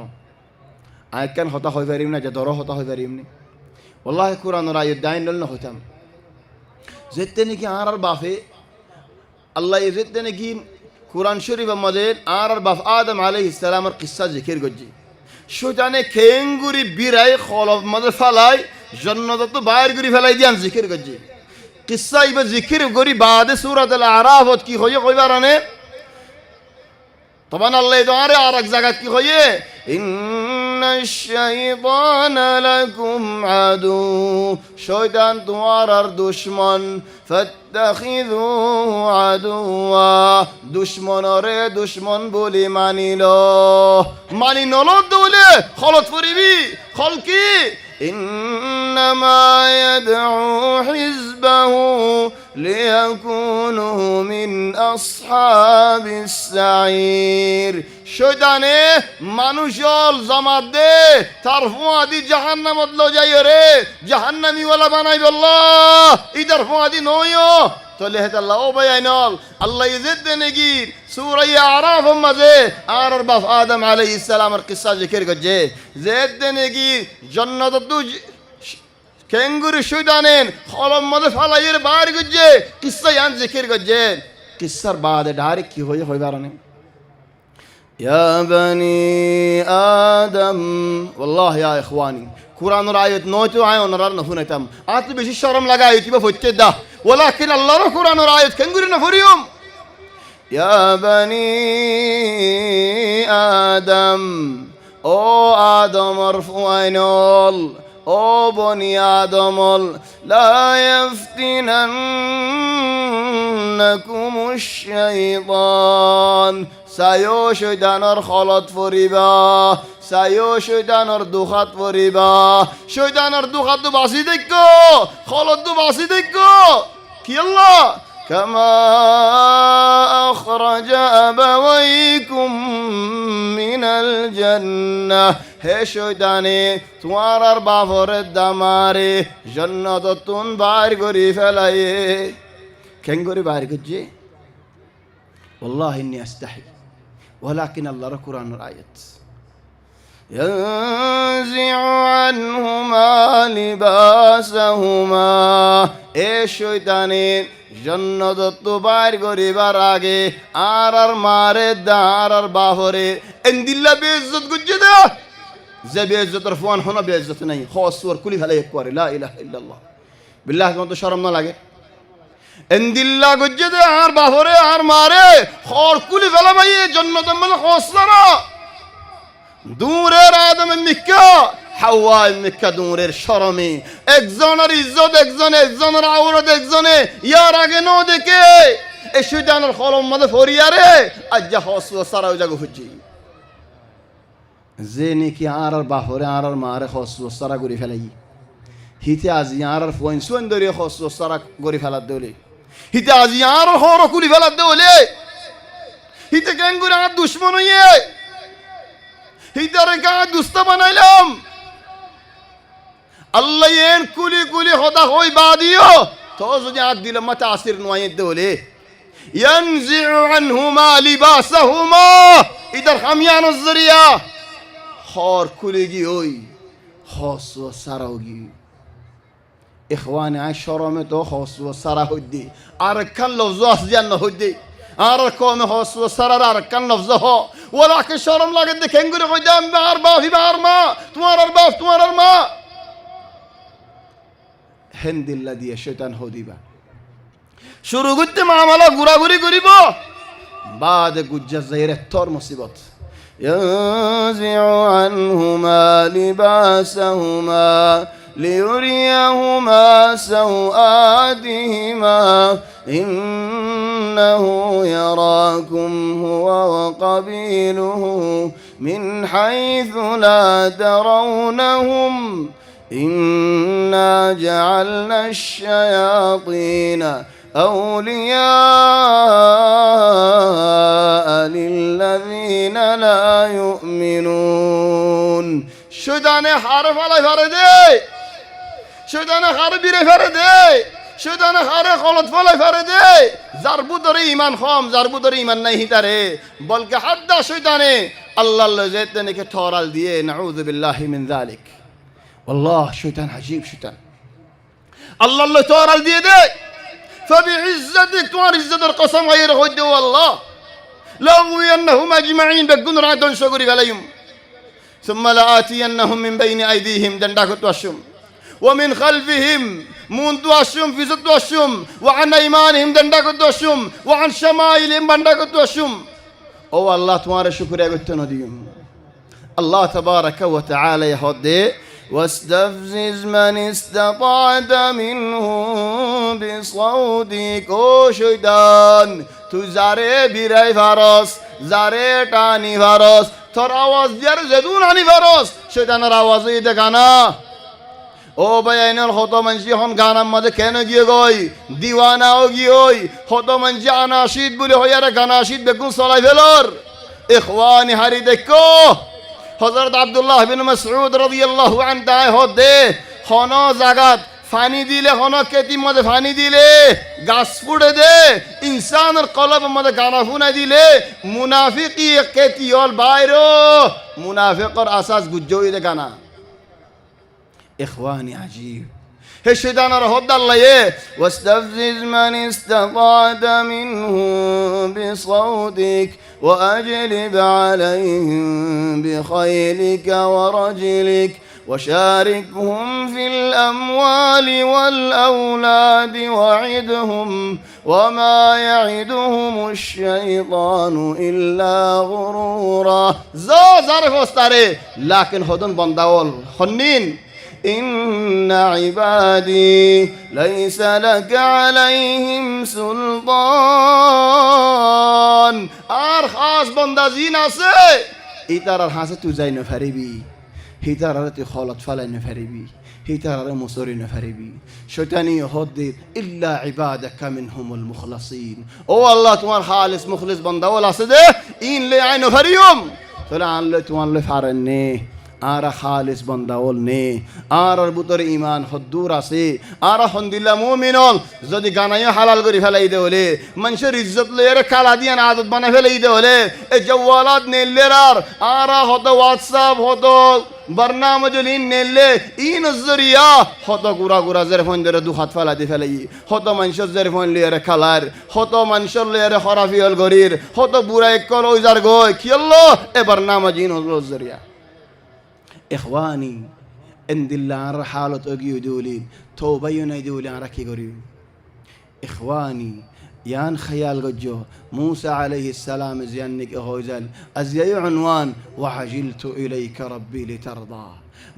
আয় কেন হতা হয়ে পারিম না যে দর হতা হয়ে পারিম নি ওল্লাহ কুরআনের আয়াত দাইন লল না হইতাম যেতে নাকি আর বাফে আল্লাহ যেতে নাকি কুরআন শরীফ আমাদের আর বাফ আদম আলাইহিস সালামের কিসসা জিকির করজি শয়তানে খেঙ্গুরি বিরাই খলব মধ্যে ফালাই জান্নাত তো বাইর করি ফেলাই দিয়ান জিকির করজি কিসসা ইবা জিকির করি বাদে সূরাতুল আরাফ কি হয়ে কইবার আনে তখন আল্লাহ তো আরে আর এক জায়গা কি হয়ে الشيطان لكم عدو شيطان তোমার দুশমন فاتخذوه عدوا দুশমনরে দুশমন বলি মানিল দলে খলত করিবি খলকি إنما يدعو حزبه ليكونوا من أصحاب السعير শয়তানে মানুষল জামাত দে তার ফুয়াদি জাহান্নামত লো যাই রে জাহান্নামী ওয়ালা বানাই আল্লাহ ইদার ফুয়াদি নয়ও তলে হেত আল্লাহ ও ভাই আইনল আল্লাহ ইজ্জত দে নেকি সূরা আরাফ মাঝে আর বাপ আদম আলাইহিস সালামের কিসসা জিকির করছে জেদ দে নেকি জান্নাত তু কেঙ্গুরি শয়তানেন খলম মধ্যে ফালাইয়ের বাইর করছে কিসসা ইয়ান জিকির করছে কিসসার বাদে ডাইরেক্ট কি হয়ে বারনে يا بني آدم والله يا إخواني قرآن رأيت نوتو عيون رار نفونتم آتو بشي شرم لغا يتيبا فتشد ولكن الله رو قرآن رأيت كنغوري نفوريوم ইয়া বানি আদম, ও আদমর ফুয়াইনল, ও বনি আদমল, লা ইয়াফতিনান্নাকুমুশ শাইতান, সায়ো শয়তানর খলত পরিবা, সায়ো শয়তানর দুখাত পরিবা, শয়তানর দুখাত তো বাসি দেখো, খলত তো বাসি দেখো কি আল্লাহ কামা আখরাজা আবাওয়াইকুম মিনাল জান্নাহ, হে শয়তানে তোমার আর বাপরের দামারে জান্নাত তুন বাইর করি ফেলায়ে, কেন করে বাইর করছে? ওয়াল্লাহি ইন্নী আস্তাহি ওয়ালাকিন আল্লাহর কুরআনের আয়াত, ইয়ানজিউ আনহুমা লিবাসাহুমা, এ শয়তানে জান্নাত তো বাইর করিবার আগে আর আর মারে দার আর বাপরে এন্দিল্লা বেইজ্জত গুজে দে, যে বেইজ্জতের ফোন হনো বেইজ্জত নাই, খসুর কুলি ফেলে করে লা ইলাহা ইল্লাল্লাহ, বিল্লাহ তোমার তো শরম না লাগে? এন্দিল্লা গুজে দে আর বাপরে আর মারে খর কুলি ফেলা ভাই জান্নাত মানে খসরা দূরের আদম মিক্কা হাওয়া মিক্কা দূরের শরমে, একজনের ইজ্জত একজনে, একজনের আওরত একজনে, ইয়ার আগে ন দেখে এই শয়তানের কলম মধ্যে ফরিয়ারে আজ যা হস সারা জায়গা হচ্ছে, যে নাকি আর আর বাহরে আর আর মারে হস সারা করে ফেলাই, হিতে আজি আর আর ফোন সোন ধরে হস সারা করে ফেলার দলে, হিতে আজি আর হর কুলি ফেলার দলে, হিতে কেন করে আর দুশ্মন হইয়ে হিতারে গা দুস্ত বানাইলাম, আল্লাহ এন কুলি কুলি হদা হই বাদিও তো যদি আদ দিলাম মাথা আসির নয় দলে, ইয়ানজিউ আনহুমা লিবাসাহুমা, ইদার খামিয়ানুজ জরিয়া হর কুলি গি ওই হস সারাও গি, ইখওয়ানি আই শরমে তো হস সারা হইদি আর খান লফজ আসজান না হইদি আর কমে হস সারার আর কান লফজ হ ওলাকে শরম লাগে দেখেন করে কই দাম আর বাপ আর মা তোমার আর বাপ তোমার আর মা হেন্দিল্লা দিয়ে শয়তান হদিবা শুরু করতে মামলা ঘুরাঘুরি করিব বাদ গুজ্জা যাইরে তোর মুসিবত ইয়াজিউ আনহুমা লিবাসাহুমা লিউরিয়াহুমা সাওআতিহিমা ইন্নাহু ইয়ারাকুম হুয়া ওয়া কাবিলুহু মিন হাইথু লা তারাউনাহুম ইন্না জাআলনা আশ-শায়াতিনা أولياء للذين لا يؤمنون শয়তানে হার ফালাই ফারে দে শয়তানে হার বিরে ফারে দে শয়তানে হারে খলত ফালাই ফারে দে যার বুদরে ঈমান কম যার বুদরে ঈমান নাই হিতারে বলকে হাদ্দা শয়তানে আল্লাহর লজেতে নেকে ঠরাল দিয়ে নাউযু বিল্লাহি মিন যালিক والله শয়তান আজীব শয়তান আল্লাহর লজ ঠরাল দিয়ে দে فبعزتك توار عزت القسم غير خد والله لأغوينهم أجمعين بقون راتون شغري عليهم ثم لآتينهم من بين أيديهم دنداك توشم ومن خلفهم مون توشم في زت توشم وعن أيمانهم دنداك توشم وعن شمائلهم دنداك توشم أو الله توار شكر يا قلت نديم الله تبارك وتعالى يهدي واستفزز من استطعت منهم بصوتك او شيطان تو زاره بیرای فارس زاره টানি فارس তোর আওয়াজ দিয়ার জেদুন আনি فارس শয়তানের আওয়াজে এটা গানা ও ভাই আইনাল হত মানসি হন গানার মধ্যে কেন গিয়ে গই দিওয়ানাও গিয়ে হত মানসি আনাশিদ বলে হইয়ারে গানাশিদ বেগুন চলাই ফেলর ইখওয়ানি হারি দেখো হযরত আব্দুল্লাহ বিন মাসউদ রাদিয়াল্লাহু আনহু তাই হদে হন জাগাত পানি দিলে হন কেতির মধ্যে পানি দিলে গাছ ফুটে দে ইনসানের কলবের মধ্যে গানা ফুনা দিলে মুনাফিকি কেতিয়ল বাইরো মুনাফিকর আসাস গুজ্জই দে গানা ইখওয়ানি আজীব হে শয়তানের হদ আল্লাহ ওয়াস্তাফজিজ মান ইসতাতা মিনহুম বিসাউতিক وأجلب عليهم بخيلك ورجلك وشاركهم في الأموال والأولاد وعدهم وما يعدهم الشيطان إلا غرورا زارف وستاري لكن هدن بنداول خنين إن عبادي ليس لك عليهم سلطان আর খাস বান্দা জিন আছে ইতারার হাসে তুই যাই না ফারিবি হিতারারে তুই খলত ফালাই না ফারিবি হিতারারে মুসরি না ফারিবি শয়তানি হদ্দির ইল্লা ইবাদাকা মিনহুমুল মুখলাসিন ও আল্লাহ তোমার খালিস মুখলিস বান্দা ওয়াল আছে দে ইন লে আইন ফারিয়ম তাহলে আনলে তোমার লে ফারেন নে আর খালিস বান্দাওল নে আর বুতর ইমান হদ্দুর আছে আর হন্দিল্লা মুমিনল যদি গানাইও হালাল করে ফেলাই দে হলে মানুষের ইজ্জত লয়ের কালা দিয়ে আদত বানাই ফেলাই দে হলে এই জওয়ালাত নেলের আর হতো হোয়াটসঅ্যাপ হতো বর্নামজলিন নেলে ইন জরিয়া হতো গুড়া গুড়া জের ফোন ধরে দু হাত ফেলা দিয়ে ফেলাই হতো মানুষের জের ফোন লয়ের খালার হতো মানুষের লয়ের খরাফিয়ল গরির হতো বুড়া একল ওইজার গই কিয়ল্লো এবার নামাজিন হলো জরিয়া إخواني عند الله عن حالة أجيو دولين توبة ينادولين عن ركي قريب إخواني يان خيال قجو موسى عليه السلام زيانك أهوزال أزيي عنوان وعجلت إليك ربي لترضى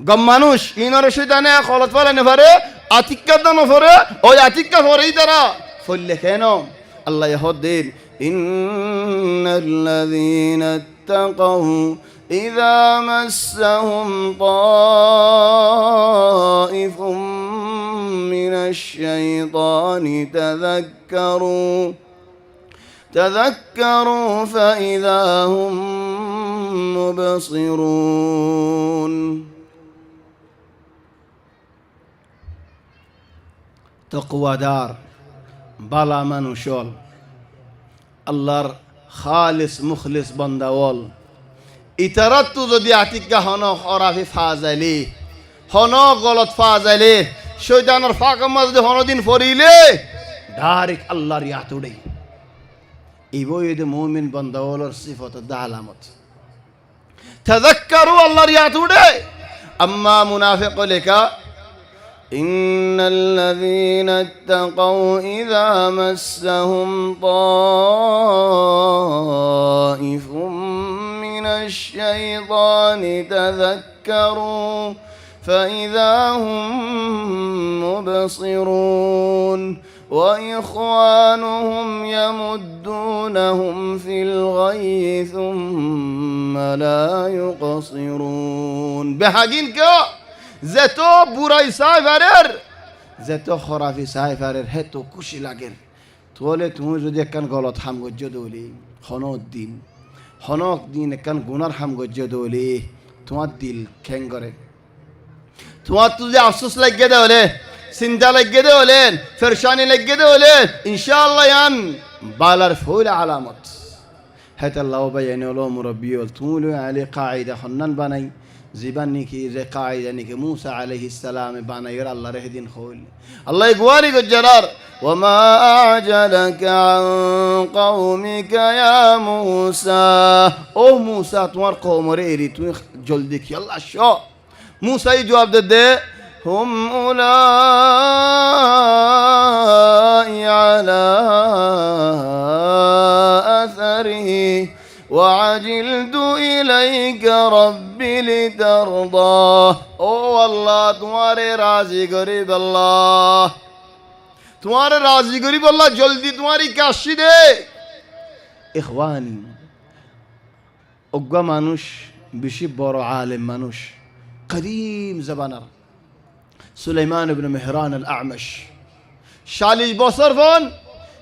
قمانوش إن رشدنا خلط فلا نفره أتكا نفره أو أتكا فريدرا فلكينو الله يهدين إن الذين اتقوا إذا مسهم طائف من الشيطان تذكروا فإذا هم مبصرون تقوى دار بلا منوشول الله خالص مخلص بندوال ইতারাত্তু যদি আতিকা হন খরাফি ফাজালি হন গলত ফাজালি শয়তানের ফাঁকা মাঝে হনদিন ফরিলে ডাইরেক্ট আল্লাহর ইয়াত উড়ে এই বইতে মুমিন বান্দাওয়ালার সিফত দা আলামত তাযাক্কারু আল্লাহর ইয়াত উড়ে আম্মা মুনাফিক লেখা إن الذين اتقوا إذا مسهم طائف من الشيطان تذكروا فإذا هم مبصرون وإخوانهم يمدونهم في الغي ثم لا يقصرون بحقينك যেতো বুড়াই সাইফারের যেতো খরাফি সাইফারের হেতো খুশি লাগের তোলে তুমি যদি একখান গলত হামগজ্য দৌলি হনক দিন একখান গুনার হামগজ্য দৌলি তোমার দিল খ্যাং করে তোমার তো যে আফসোস লাগিয়ে দে হলে চিন্তা লাগিয়ে দে হলেন ফেরশানি লাগিয়ে দে হলেন ইনশাআল্লাহ ইয়ান বালার ফুল আলামত হেতাল্লাহ ভাই এনে হলো মুরব্বী হল তুমি আলী কায়দা হন্নান বানাই জীবান নিকি যে কায়দা নিকি মুসা আলাইহিস সালাম বানাইর আল্লাহ রেহদিন হইল আল্লাহ গুয়ারি গজ্জারার ওমা আজালাকা আন কওমিকা ইয়া মুসা ও মুসা তোমার কওমরে এরি তুমি জলদি কি আল্লাহ শো মুসাই জবাব দে হুম উলাই আলা আসারি وعجلت إليك ربي لترضى او اللہ تمہارے راضی غریب اللہ تمہارے راضی غریب اللہ جلدی تمہاری کاشی دے ইখওয়ানি অজ্ঞা মানুষ বেশি বড় আলেম মানুষ করিম জবানার সুলাইমান ইবনে মেহরান আল আ'মাশ 40 বছর ফোন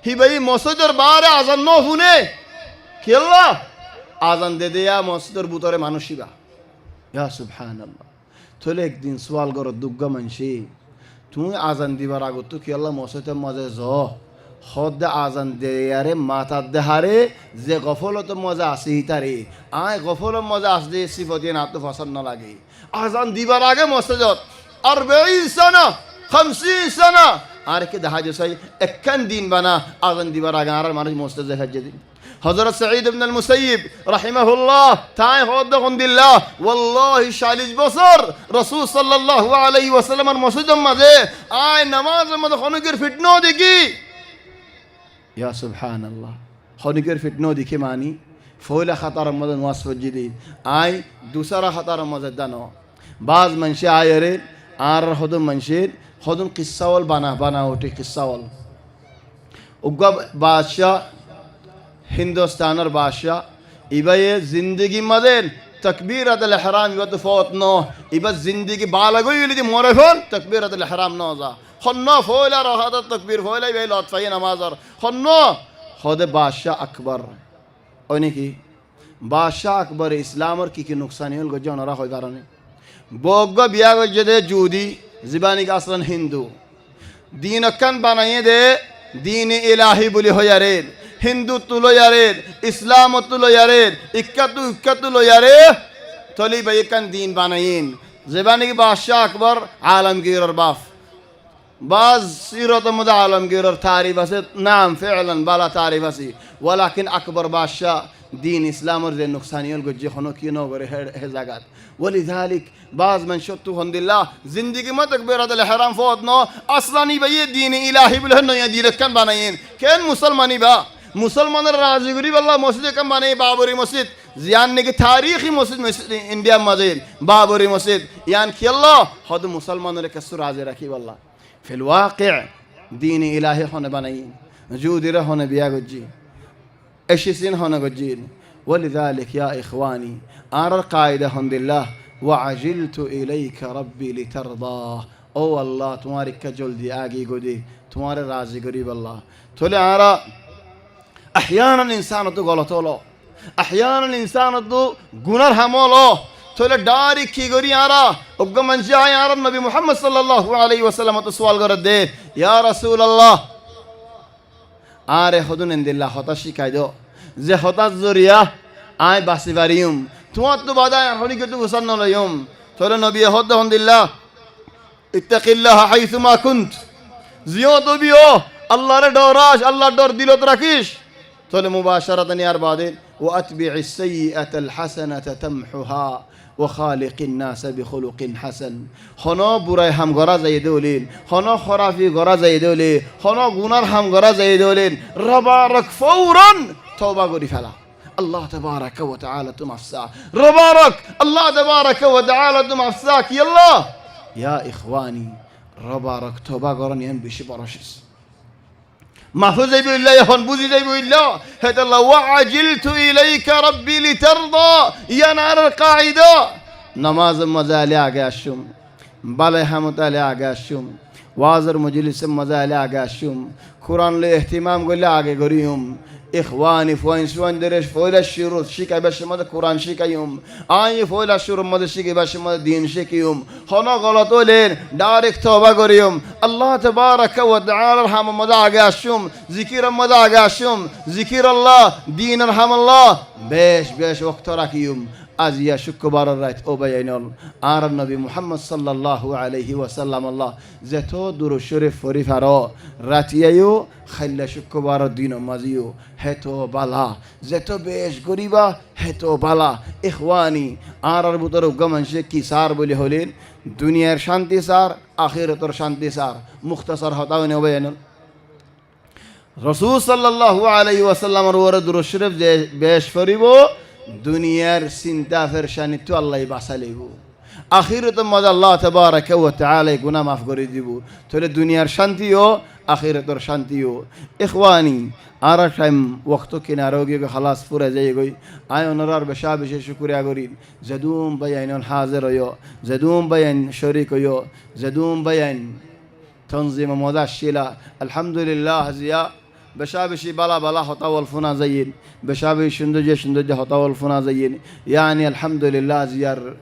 হিবাই মসজিদের বাইরে আজান ন শুনে কি আল্লাহ আজান দে দেয়া মসজিদের ভিতরে মানুষিবা ইয়া সুবহানাল্লাহ তোলে একদিন সওয়াল করো দুগ্গা মানসি তুমি আজান দিবার আগত কি আল্লাহ মসজিদের মাঝে য হদ আজান দেয়ারে মাথা দেহারে যে গফলত মজা আছে হিতারে আয় গফলত মজা আসে সিফতে না তো পছন্দ লাগে আজান দিবার আগে মসজিদত 40 সানা 50 সানা আর কে দেখা যাই একখান দিন বানা আজান দিবার আগে আর মানুষ মসজিদে দেখা যেদিন হযরত সাঈদ ইবনে আল মুসাইয়িব রাহিমাহুল্লাহ তাই হদ দিল্লাহ ওয়াল্লাহি 40 বছর রাসূল সাল্লাল্লাহু আলাইহি ওয়াসাল্লামের মসজিদের মাঝে আয় নামাজের মধ্যে খনিকের ফিটনো দেখি ইয়া সুবহানাল্লাহ খনিকের ফিটনো দেখি মানি ফয়লা খাতার মধ্যে নামাজ পড়জি আয় দুসরা খাতার মধ্যে দানো বাজ মানুষে আয় রে আর হদম মানুষের হদম কিসাওয়াল বানা ওঠে কিসাওয়াল উগ্গা বাদশাহ হিন্দুস্তানের বাদশাহ ইবায়ে জিন্দগি মাদেন তকবীরাতুল ইহরাম ইবাত ফওত ন ইবা জিন্দগি বালাগই লিদি মরে ফল তকবীরাতুল ইহরাম ন যা খন্ন ফয়লা রাহাত তকবীর ফয়লা ইবাই লতফাই নামাজর খন্ন হদে বাদশাহ আকবর ওই নাকি বাদশাহ আকবর ইসলামর কি নুকসানি হল গজ ওনারা হয় কারণে বগ্গ বিয়া গজে দে জুদি জিবানি का असलन हिंदू दीन अक्कन बनाइए दे दीन इलाही बोली हो यारे हिंदू तुलो यारे इस्लाम तुलो यारे इक्कतु यारे तोली भाई कन दीन बनाइन जिबानी की बादशाह अकबर आलमगीर और बाफ बाज सीरत मुद आलमगीर और तारीफ से नाम फ़िअलन बाला तारीफ से वलाकिन अकबर बादशाह दीन इस्लाम और जे नुकसानियल गुज्जे खनो की नो करे है जगत वलिधालिक बाज मन शतु हंदिल्ला जिंदगी में तकबीरातुल इहराम फौत नो असलानी भाई दीन इलाही बिल नो या दीन कन बनाइन केन मुसलमानी बा मुसलमान राजगुरी वल्ला मस्जिद कम बने बाबरी मस्जिद जियान ने की तारीखी मस्जिद इंडिया मस्जिद बाबरी मस्जिद यान कि अल्लाह खुद मुसलमानों ने कसर राज रखी वल्ला फिल वाक़िअ दीन इलाही होने बनाइन जूदिर होने बिया गुज्जी एशिसिन होने गुज्जीन वलिधालिक या इख्वानी आर कायदा हम्दुलिल्लाह वअजिल्तु इलैका रब्बी लितरदा ओ अल्लाह तुम्हारी का जल्दी आगे गोदी तुम्हारे राजी गरीब अल्लाह थोले आरा अहयाना इंसान तो गलत होलो अहयाना इंसान तो गुनाह हमलो थोले डारी की गोरी आरा उग्ग मंजी आय आरा नबी मुहम्मद सल्लल्लाहु अलैहि वसल्लम तो सवाल कर दे या रसूल अल्लाह आरे खुदुन इंदिल्लाह होता शिकाय दो जे होता जरिया आय बासी बारियम तुम्हार तो बादा हनी के तो गुसन न लयम थोले नबी होता हम्दुलिल्लाह इत्तकिल्लाह हाइसुमा कुंत जियो तो भी हो अल्लाह रे डराश अल्लाह डर दिलत राखिश थोले मुबाशरतन यार बादे व अतबि'i السيئة الحسنة تمحها وخالق الناس بخلق حسن خنا बुराई हम गरा जाय दोलिन खना खराफी गरा जाय दोले खना गुनार हम गरा जाय दोलिन रबारक फौरन तौबा करी फेला अल्लाह तबारक व तआला तुम अफसा रबारक अल्लाह तबारक व तआला तुम अफसा कि अल्लाह या इख्वानी रबारक तौबा करन यन बेশি পরশিস محفوظ بالله يهون بوزي بالله هذا الله وعجلت إليك ربي لترضى يا نار القاعدة نماز مزالي آغاشم بالي حمتالي آغاشم وازر مجلس مزالي آغاشم قرآن له اهتمام قل آغا قريهم إخواني فوين سوان درش فويل الشروط شيكا باش مدى قرآن شيكا يوم آي فويل الشروط مدى شيكا باش مدى دين شيكا يوم خنا غلطو لين دارك توبة قريهم الله تبارك وتعالى رحم مدى آغاشم ذكر مدى آغاشم ذكر الله دين رحم الله بيش وقت راكيوم از یا شکر رایت او بیانول آر نبی محمد صلی الله علیه و سلم الله زتو درو شریف فریف را راتیایو خیلی شکر دین مازیو هتو بالا زتو بیش گریبا هتو بالا اخوانی آر بطرو گمنشه کی سار بولی هولین دنیار شانتی سار آخرتر شانتی سار مختصر هتاونی او بیانول رسول صلی الله علیه و سلم رو درو شریف بیش فریبو দুনিয়ার চিন্তা ফেরশানি তো আল্লাহ বাঁচালিব আখিরাতে মজা আল্লাহ তাবারাকা ওয়া তাআলা গুনাহ মাফ করে দিব তাহলে দুনিয়ার শান্তিও আখিরাতের শান্তিও ইখওয়ানি আর টাইম ওয়াক্ত কিনারো গিয়ে খালাস পুরা যাই গই আয় ওনার বেশা বেশি শুকরিয়া করি জাদুম বায়ান হাজির হইও জাদুম বায়ান শরীক হইও জাদুম বায়ান তনজিম মুদাশিলা আলহামদুলিল্লাহ জিয়া بشابشي بلا هطا والفنا زين بشابي شندوجة هطا والفنا زين يعني الحمد لله زيار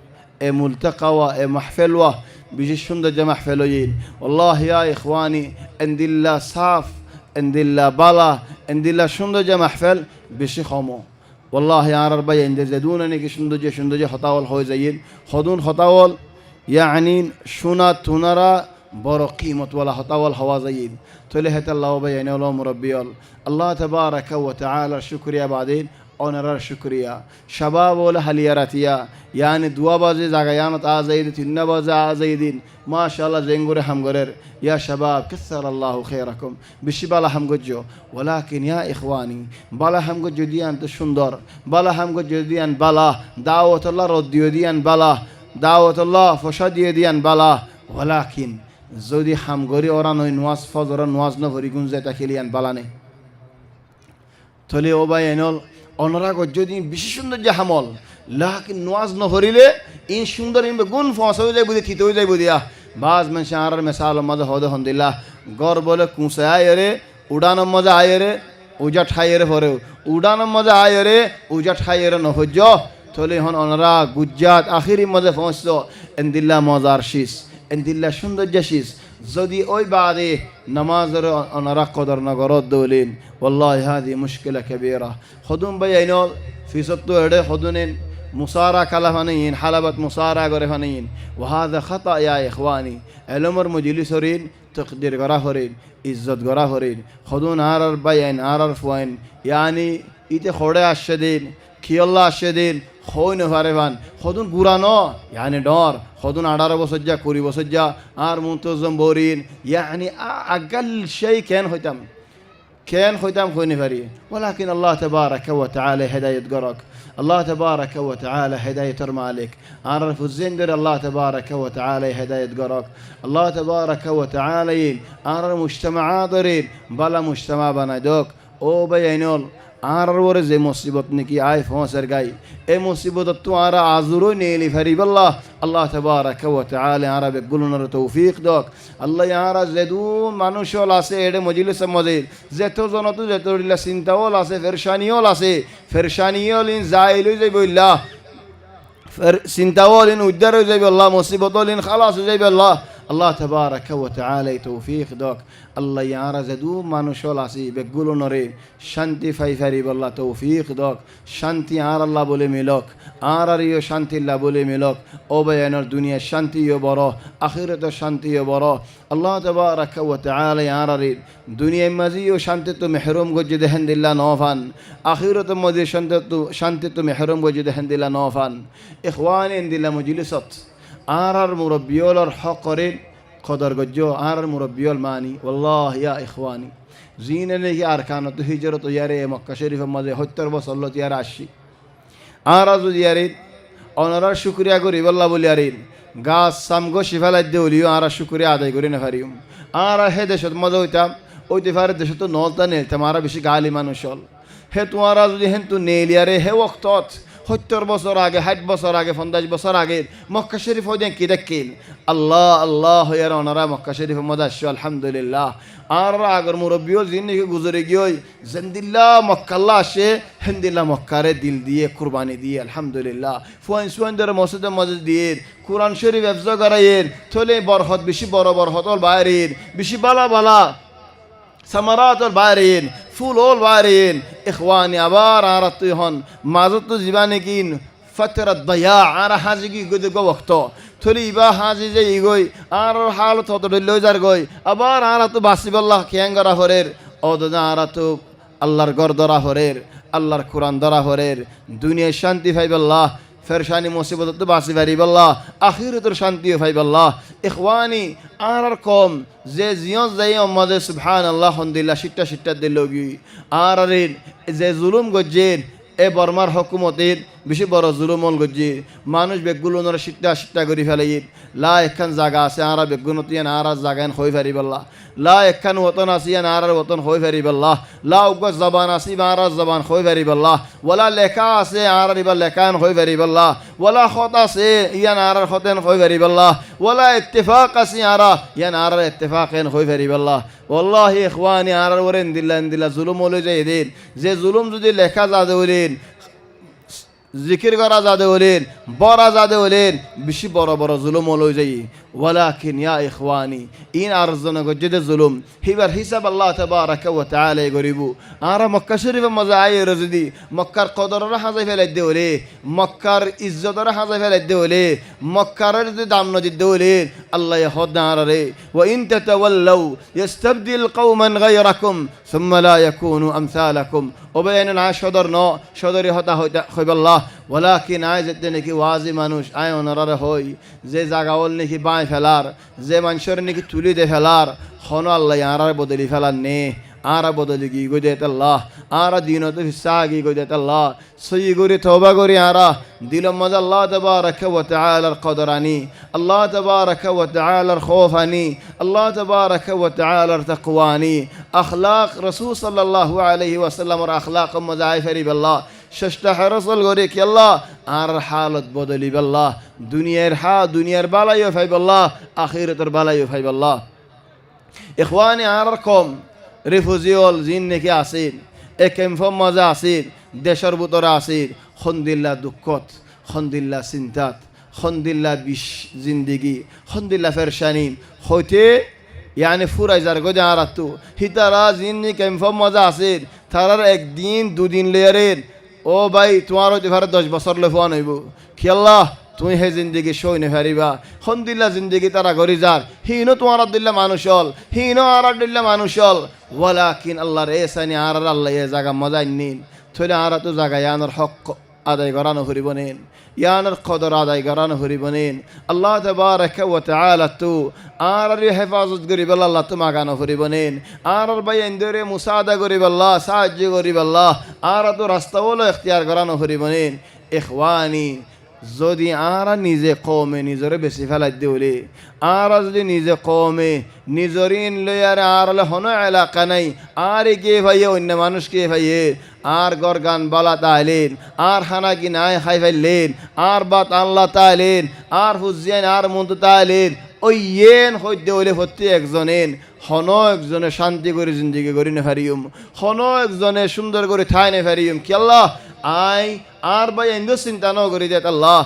ملتقى ومحفلوة بيجي شندوجة محفلوين والله يا إخواني عند الله صاف عند الله بلا عند الله شندوجة محفل بشي خمو والله يا رب عند زدونني شندوجة هطا والخوي زين خدون هطا يعني شنا تنرى বড় কিমতওয়ালা হতাওয়াল হওয়া যায় তলে হেতে আল্লাহ বাইন মুরব্বিয়ল আল্লাহ তাবারাকা ওয়া তাআলা শুকরিয়া বাদিন অনারার শুক্রিয়া শাবাব ওল হালিয়া রাতিয়া ইয়ানি দুয়া বাজে জাগায়ানত আজাইদ তিন্না বাজে আজাইদিন মাশাআল্লাহ জেঙ্গুরে হামগরের ইয়া শাবাব কাসার আল্লাহু খায়রাকুম বেশি বালা হামগজ্জ ওয়ালাকিন ইয়া ইখওয়ানি বালা হামগজ্জ দিয়ান তো সুন্দর বালা হামগজ্জ দিয়ান বালা দাওয়াতুল্লাহ রদ্দিও দিয়ান বালা দাওয়াতুল্লাহ ফসা দিয়ে দিয়ান বালা ওয়ালাকিন যদি হামগরি ওরা নয় নোয়াজ ফজর নোয়াজ নভরি গুঞ্জে তা খেলিয়ান বালা নেই তলে ও ভাই এনল অনরাগ যদি বেশি সুন্দর যে হামল লাকিন নোয়াজ নহরিলে ইন সুন্দর ইন গুণ ফস হয়ে যাই বুঝে থিতে হয়ে যাই বুঝিয়া বাজ মানুষ আর মেসাল মজা হদে হন্দিল্লা গর বলে কুঁসে আয় রে উড়ানোর মজা আয় রে উজা ঠাইয়ের পরেও উড়ানোর মজা আয় রে উজা ঠাইয়ের নহজ্য তলে হন অনরা গুজরাত আখিরি মজা পৌঁছছ এন্দিল্লা মজার শীষ এন্দিল্লা সৌন্দর্য শীষ যদি ওই বাদে নামাজের অনারা কদর নগরত দৌলিন ওয়াল্লাহি হাদি মুশকিলা কাবীরা খুদুম বাইনল ফিসত্তু এডে খুদুনিন মুসারা কালাফানিন হালাবাত মুসারা করে ফানিন ওয়াহাদা খাতা ইয়া ইখওয়ানি এলমর মজলিসরিন তকদির গরা হরিন ইজ্জত গরা হরিন খুদুন আর বাইন আর ফুয়াইন ইয়ানি ইতে খড়ে আসছে দিন খিয়াল্লা আসছে দিন হই নভারে ভান সদুন গুরানো ইয়ানি ডর সদুন 18 বছর যা 20 বছর যা আর মুন্তজম বরিন ইয়ানি আগাল সেই কেন হইতাম কই নেভারি ওয়ালাকিন আল্লাহ তাবারাকা ওয়া তাআলা হিদায়াত গরক আল্লাহ তাবারাকা ওয়া তাআলা হিদায়াতের মালিক আর ফুজিনদের আল্লাহ তাবারাকা ওয়া তাআলা হিদায়াত গরক আল্লাহ তাবারাকা ওয়া তাআলা আর মুজতামাআদের বালা মুজতামা বানাই দক ও বাইনল আর ওরে যে মুসিবত নাকি আয় ফসের গাই এই মুসিবত তো আর আজুরো নেলি ফারিবাল্লাহ আল্লাহ তাবারাকা ওয়া তাআলা আর বেগুলনর তৌফিক দক আল্লাহ আর যেদু মানুষল আছে এডে মজলিসের মধ্যে যেত জনত যেত চিন্তাওল আছে ফেরশানিওল ইন যাইলই যাইবল্লাহ চিন্তাওল ইন উদ্ধার হয়ে যাইবে আল্লাহ মুসিবতল ইন খালাস হয়ে যাইবে আল্লাহ আল্লাহ তাবারাকা ওয়া তাআলা তৌফিক দক আল্লাহ ইয়ারা যেদু মানুষল আসি বেগুলনরে শান্তি ফাইফারি বল্লা তৌফিক দক শান্তি আর আল্লাহ বলে মিলক আর ইয় শান্তি আল্লাহ বলে মিলক ও বয়ানোর দুনিয়ার শান্তিও বড় আখিরাতের শান্তিও বড় আল্লাহ তাবারাকা ওয়া তাআলা আর দুনিয়ার মাঝেও শান্তি তো মেহরুম গজ্জে দেহেন দিল্লা নফান আখিরাতের মধ্যে শান্তি তো মেহরুম গজ্জে দেহেন দিল্লা নফান ইখওয়ানি দিল্লা মজলিসত আর মুরব্বিয়লর হক করেন কদর গজ্জ আর মুরব্বিয়ল মানি ওয়াল্লাহ ইয়া ইখওয়ানি জিনে নেকি আর কানত হিজরত ইয়ারে মক্কা শরীফের মাঝে 70 বছর লত ইয়ারে আসি আর যদি ইয়ারে অনরার শুকরিয়া করি বল্লা বলি আরে গাছ সামগো শিফালাই দেউলিও আর শুকরিয়া আদায় করি না পারিম আর হে দেশত মজা হইতাম ওইতে পারে দেশত নলতা নেলতাম আর বেশি গালি মানুষ হল হে তোমারা যদি হেন তু নেলিয়ারে হে ওক্তত 70 বছর আগে 60 বছর আগে 50 বছর আগে মক্কা শরীফ হইতেন কি দেখেন আল্লাহ আল্লাহ হইয়ার ওনারা মক্কা শরীফের মধ্যে আসছো আলহামদুলিল্লাহ আর আগর মুরব্বীও জিন্দিগি গুজরে গিয়ে জেন্দিল্লা মক্কাল্লা আসে হেন্দিল্লা মক্কারে দিল দিয়ে কুরবানি দিয়ে আলহামদুলিল্লাহ ফুয়াইন সুয়াইনদের মসজিদের মসজিদ দিয়ে কোরআন শরীফ এফজা করাইয়ের থলে বরহত বেশি বড় বরহতল বাইরের বেশি বালা বালা সামারাতল বাইরেন ফুলল বাইরেন ইখওয়ানি আবার আর তুই হন মাজত জীবানে কিন ফতরত দয়া আর হাজি কি গদে গো ওয়াক্ত থলি ইবা হাজি যে ইগই আর হালত হত লই যার গই আবার আর তো বাসিবাল্লাহ কিয়াঙ্গরা হরের অদনা আর তো আল্লাহর গর দরা হরের আল্লাহর কোরআন দরা হরের দুনিয়ায় শান্তি পাইবাল্লাহ ফেরশানি মুসিবত তো বাসি পারিবাল্লাহ আখিরাতের শান্তিও পাইবাল্লাহ ইখওয়ানি আর কম যে জিয়স যাই আমাদের সুবহানাল্লাহ আলহামদুলিল্লাহ শিট্টা দিলগি আর যে জুলুম গজ্জেন এ বর্মার হকুমতের বেশি বড় জুলুমল গজ্জে মানুষ বেগুলোনরা শিট্টা করি ফেলাই লা একখান জায়গা আছে আর বেগুনত ইয়ান আর জায়গায় হয়ে ফারিবাল্লাহ লা একখান ওতন আছে ইয়ান আর ওতন হয়ে ফারিবাল্লাহ লা উগ জবান আছে আর জবান হয়ে ফারিবাল্লাহ ওয়ালা লেখা আছে আর ইবা লেখান হয়ে ফারিবাল্লাহ ওয়ালা খত আছে ইয়ান আর খতেন হয়ে ফারিবাল্লাহ ওয়ালা ইত্তেফাক আছে আর ইয়ান আর ইত্তেফাকেন হয়ে ফারিবাল্লাহ ওয়াল্লাহি ইখওয়ানি আর ওরেন দিল্লা জুলুম হলে যায় দিন যে জুলুম যদি লেখা যাদে হলেন জিকির করা যাদে হলেন বড়া যাদে হলেন বেশি বড় বড় জুলুম লই যাই ওয়ালাকিন ইয়া ইখওয়ানি ইন আরজন গজ্জে জুলুম হিবার হিসাব আল্লাহ তাবারাকা ওয়া তাআলা গরিবু আরা মক্কা শরীফে মজা আয় রজদি মক্কার কদরর হাজাই ফেলাই দে ওলে মক্কার ইজ্জতর হাজাই ফেলাই দে ওলে মক্কার যদি দাম নজি দে ওলে আল্লাহ হদ আরে ওয়া ইন তাতাওয়াল্লাউ ইস্তাবদিল কওমান গায়রাকুম সুম্মা লা ইয়াকুনু আমসালাকুম ওবেন না সদর ন সদরি হতা হইবাল্লাহ ওয়ালাকিন আয় যেতে নাকি ওয়াজি মানুষ আয় অনারে হই যে জাগাওল নাকি বাই ফেলার যে মানুষের নাকি তুলি দে ফেলার হন আল্লাহ আর বদলি ফেলার নে আর বদলি গি গো দেত আল্লাহ আর দিনত হিসা গি গো দেত আল্লাহ সই গরি তওবা গরি আরা দিল মজা আল্লাহ তাবারাকা ওয়া তাআলার কদরানি আল্লাহ তাবারাকা ওয়া তাআলার খৌফানি আল্লাহ তাবারাকা ওয়া তাআলার তাকওয়ানি আখলাক রাসূল সাল্লাল্লাহু আলাইহি ওয়াসাল্লামের আখলাক মজা আই ফেরি আল্লাহ শেষটা হারসল গরি কি আল্লাহ আর হালত বদলি আল্লাহ দুনিয়ার বালাইও ফাইব আল্লাহ আখিরাতের বালাইও ফাইব আল্লাহ ইখওয়ানি আর কম রিফিউজিওল জিন নাকি আসিল এ ক্যাম্পর মজা আসিল দেশের ভিতরে আসিল খন্দিল্লা দুঃখত খন্দিল্লা চিন্তাত খন্দিল্লা বিষ জিন্দিগি খন্দিল্লা ফেরশানি হইতে ইয়ানি ফুরাই যার গজে আরাতু হিতারা জিন নি ক্যাম্পর মজা আসিল তারার একদিন দুদিন লেয়ারের ও ভাই তোমার হইতে পারে 10 বছর লে ফোন হইব কি আল্লাহ তুমি হে জিন্দিগি সই নে ফারিবা খন্দিল্লা জিন্দিগি তারা গরি যার হিনো তোমার দিল্লা মানুষ হল হিনো আর দিল্লা মানুষ হল ওয়ালাকিন আল্লাহর এসানি আর আল্লাহ এ জায়গা মজাই নিন থইলে আর তো জায়গা ইয়ানোর হক আদায় করানো হরিব নেন ইয়ানোর কদর আদায় করানো হরিব নেন আল্লাহ তাবারাকা ওয়া তাআলা তো আর হেফাজত করিব আল্লাহ তো মাগানো হরিব নেন আর ভাই এন্দরে মুসাদা করিব আল্লাহ সাহায্য করিব আল্লাহ আর তো রাস্তা বলো ইখতিয়ার করানো হরিব নেন ইখওয়ানি যদি আরা নিজে কমে নিজরে বেশি ফেলাই দিওলে আরা যদি নিজে কমে নিজরিন লয়ারে আর হন এলাকা নাই আর কে ভাইয়ে অন্য মানুষ কে ভাইয়ে আর গরগান বালা তাইলেন আর হানা কি নাই খাই ফেললেন আর বাত আল্লাহ তাইলেন আর হুজিয়ান আর মন্তু তাইলেন ওই ইয়েন হইতে হইলে প্রত্যেক একজনেন হন একজনে শান্তি করে জিন্দিগি করি নে ফারিউম হন একজনে সুন্দর করে ঠাই নে ফারিউম কি আল্লাহ আই আর ভাই এন্দর চিন্তা ন করি দেত আল্লাহ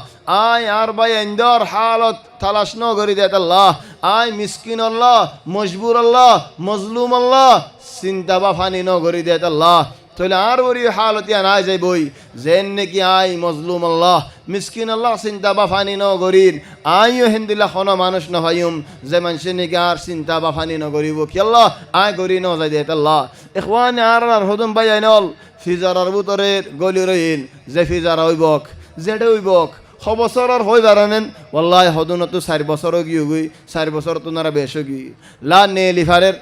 আই আর ভাই এন্দর হালত তালাশ ন করি দেত আল্লাহ আই মিসকিন আল্লাহ মজবুর আল্লাহ মজলুম আল্লাহ চিন্তা বা ফানি ন করি দেত আল্লাহ তাহলে আর ওরি হালতিয়া নাই যাইবই যেন নাকি আই মজলুম আল্লাহ মিসকিন আল্লাহ চিন্তা বা ফানি ন করিন আইও হেন্দিলা খন মানুষ ন ভাইম যে মানুষে নাকি আর চিন্তা বা ফানি ন করিব কি আল্লাহ আই করি ন যাই দেত আল্লাহ ইখওয়ানি আর হদম ভাই আইনল ফিজারার ভিতরে গলি রইন যে ফিজার হইবক যেটা হইবক বছরের হই বারানেন ওয়াল্লাহ হদন তো 4 বছরও গিয়ে গই 4 বছর তো নারা বেশ গি লা নেলি ফারের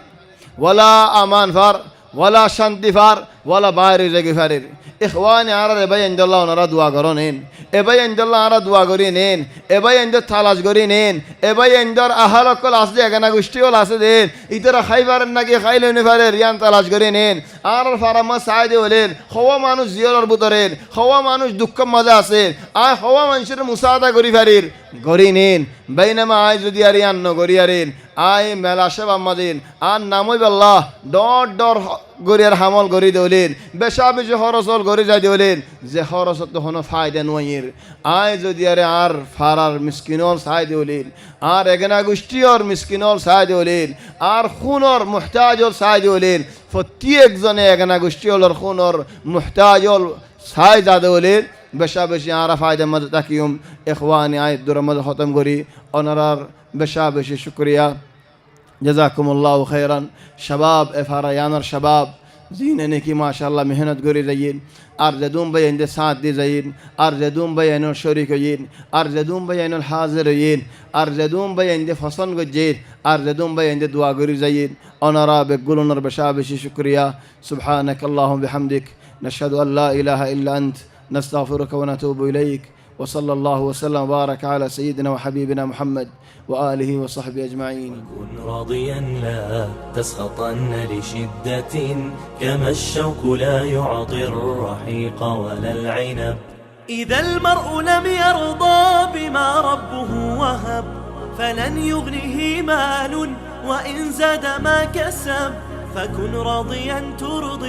ওয়ালা আমান ফার ওয়ালা শান্তি ফার ওয়ালা বাইরে জায়গা ফারের ইখওয়ানি আর ভাই ইনশাআল্লাহ ওনারা দোয়া করেন এ ভাই ইনশাআল্লাহ আর দোয়া করি নেন এ ভাই ইনদের তালাশ করি নেন এ ভাই ইনদের আহালকল আছে এখানে গোষ্ঠীও আছে দেন ইতরা খাইবারেন নাকি খাইলে নে ফারের ইয়ান তালাশ করি নেন আর ফারামা সাইদে হলেন হওয়া মানুষ জিয়রের ভিতরের হওয়া মানুষ দুঃখ মজা আছে আর হওয়া মানুষের মুসাদা করি ফারির গরি নেন বাইনামা আয় যদি আর ইয়ান ন গরি আরেন আয় মেলা সেব আমাদের আর নামই আল্লাহ ডর গরিয়ার হামল গরি দেওলেন বেশা বেশি হরসল গরি যাই দেওলেন যে হরসত তো হনো ফায়দা নয়ের আয় যদি আরে আর ফারার মিসকিনল সাই দেওলেন আর এগনা গোষ্ঠীর মিসকিনল সাই দেওলেন আর খুনর মুহতাজল সাই দেওলেন প্রত্যেকজনে এগনা গোষ্ঠীর খুনর মুহতাজল সাই যা দেওলেন বেশা বেশি আর ফায়দা মধ্যে তাকিম ইখওয়ানি আয় দুরমদ খতম করি অনারার বেশা বেশি শুক্রিয়া জাযাকুমুল্লাহু খাইরান শাবাব এফারায়ানার শাবাব জিনে নাকি মাশাআল্লাহ মেহনত করে যাইন আর জেদুম ভাই এন্ডে সাথ দিয়ে যাইন আর জেদুম ভাই এনর শরীক হইন আর জেদুম ভাই এনর হাজির হইন আর জেদুম ভাই এন্ডে ফসন গজ্জের আর জেদুম ভাই এন্ডে দোয়া করে যাইন অনারা বেগুলনার বেশা বেশি শুক্রিয়া সুবহানাকাল্লাহুম্মা বিহামদিক নাশহাদু আল্লা ইলাহা ইল্লা আনত نستغفرك ونتوب إليك وصلى الله وسلم وبارك على سيدنا وحبيبنا محمد وآله وصحبه أجمعين. كن راضيا لا تسخطن لشدة كما الشوك لا يعطي الرحيق ولا العنب. إذا المرء لم يرضى بما ربه وهب فلن يغنه مال وإن زاد ما كسب. فكن راضيا ترضي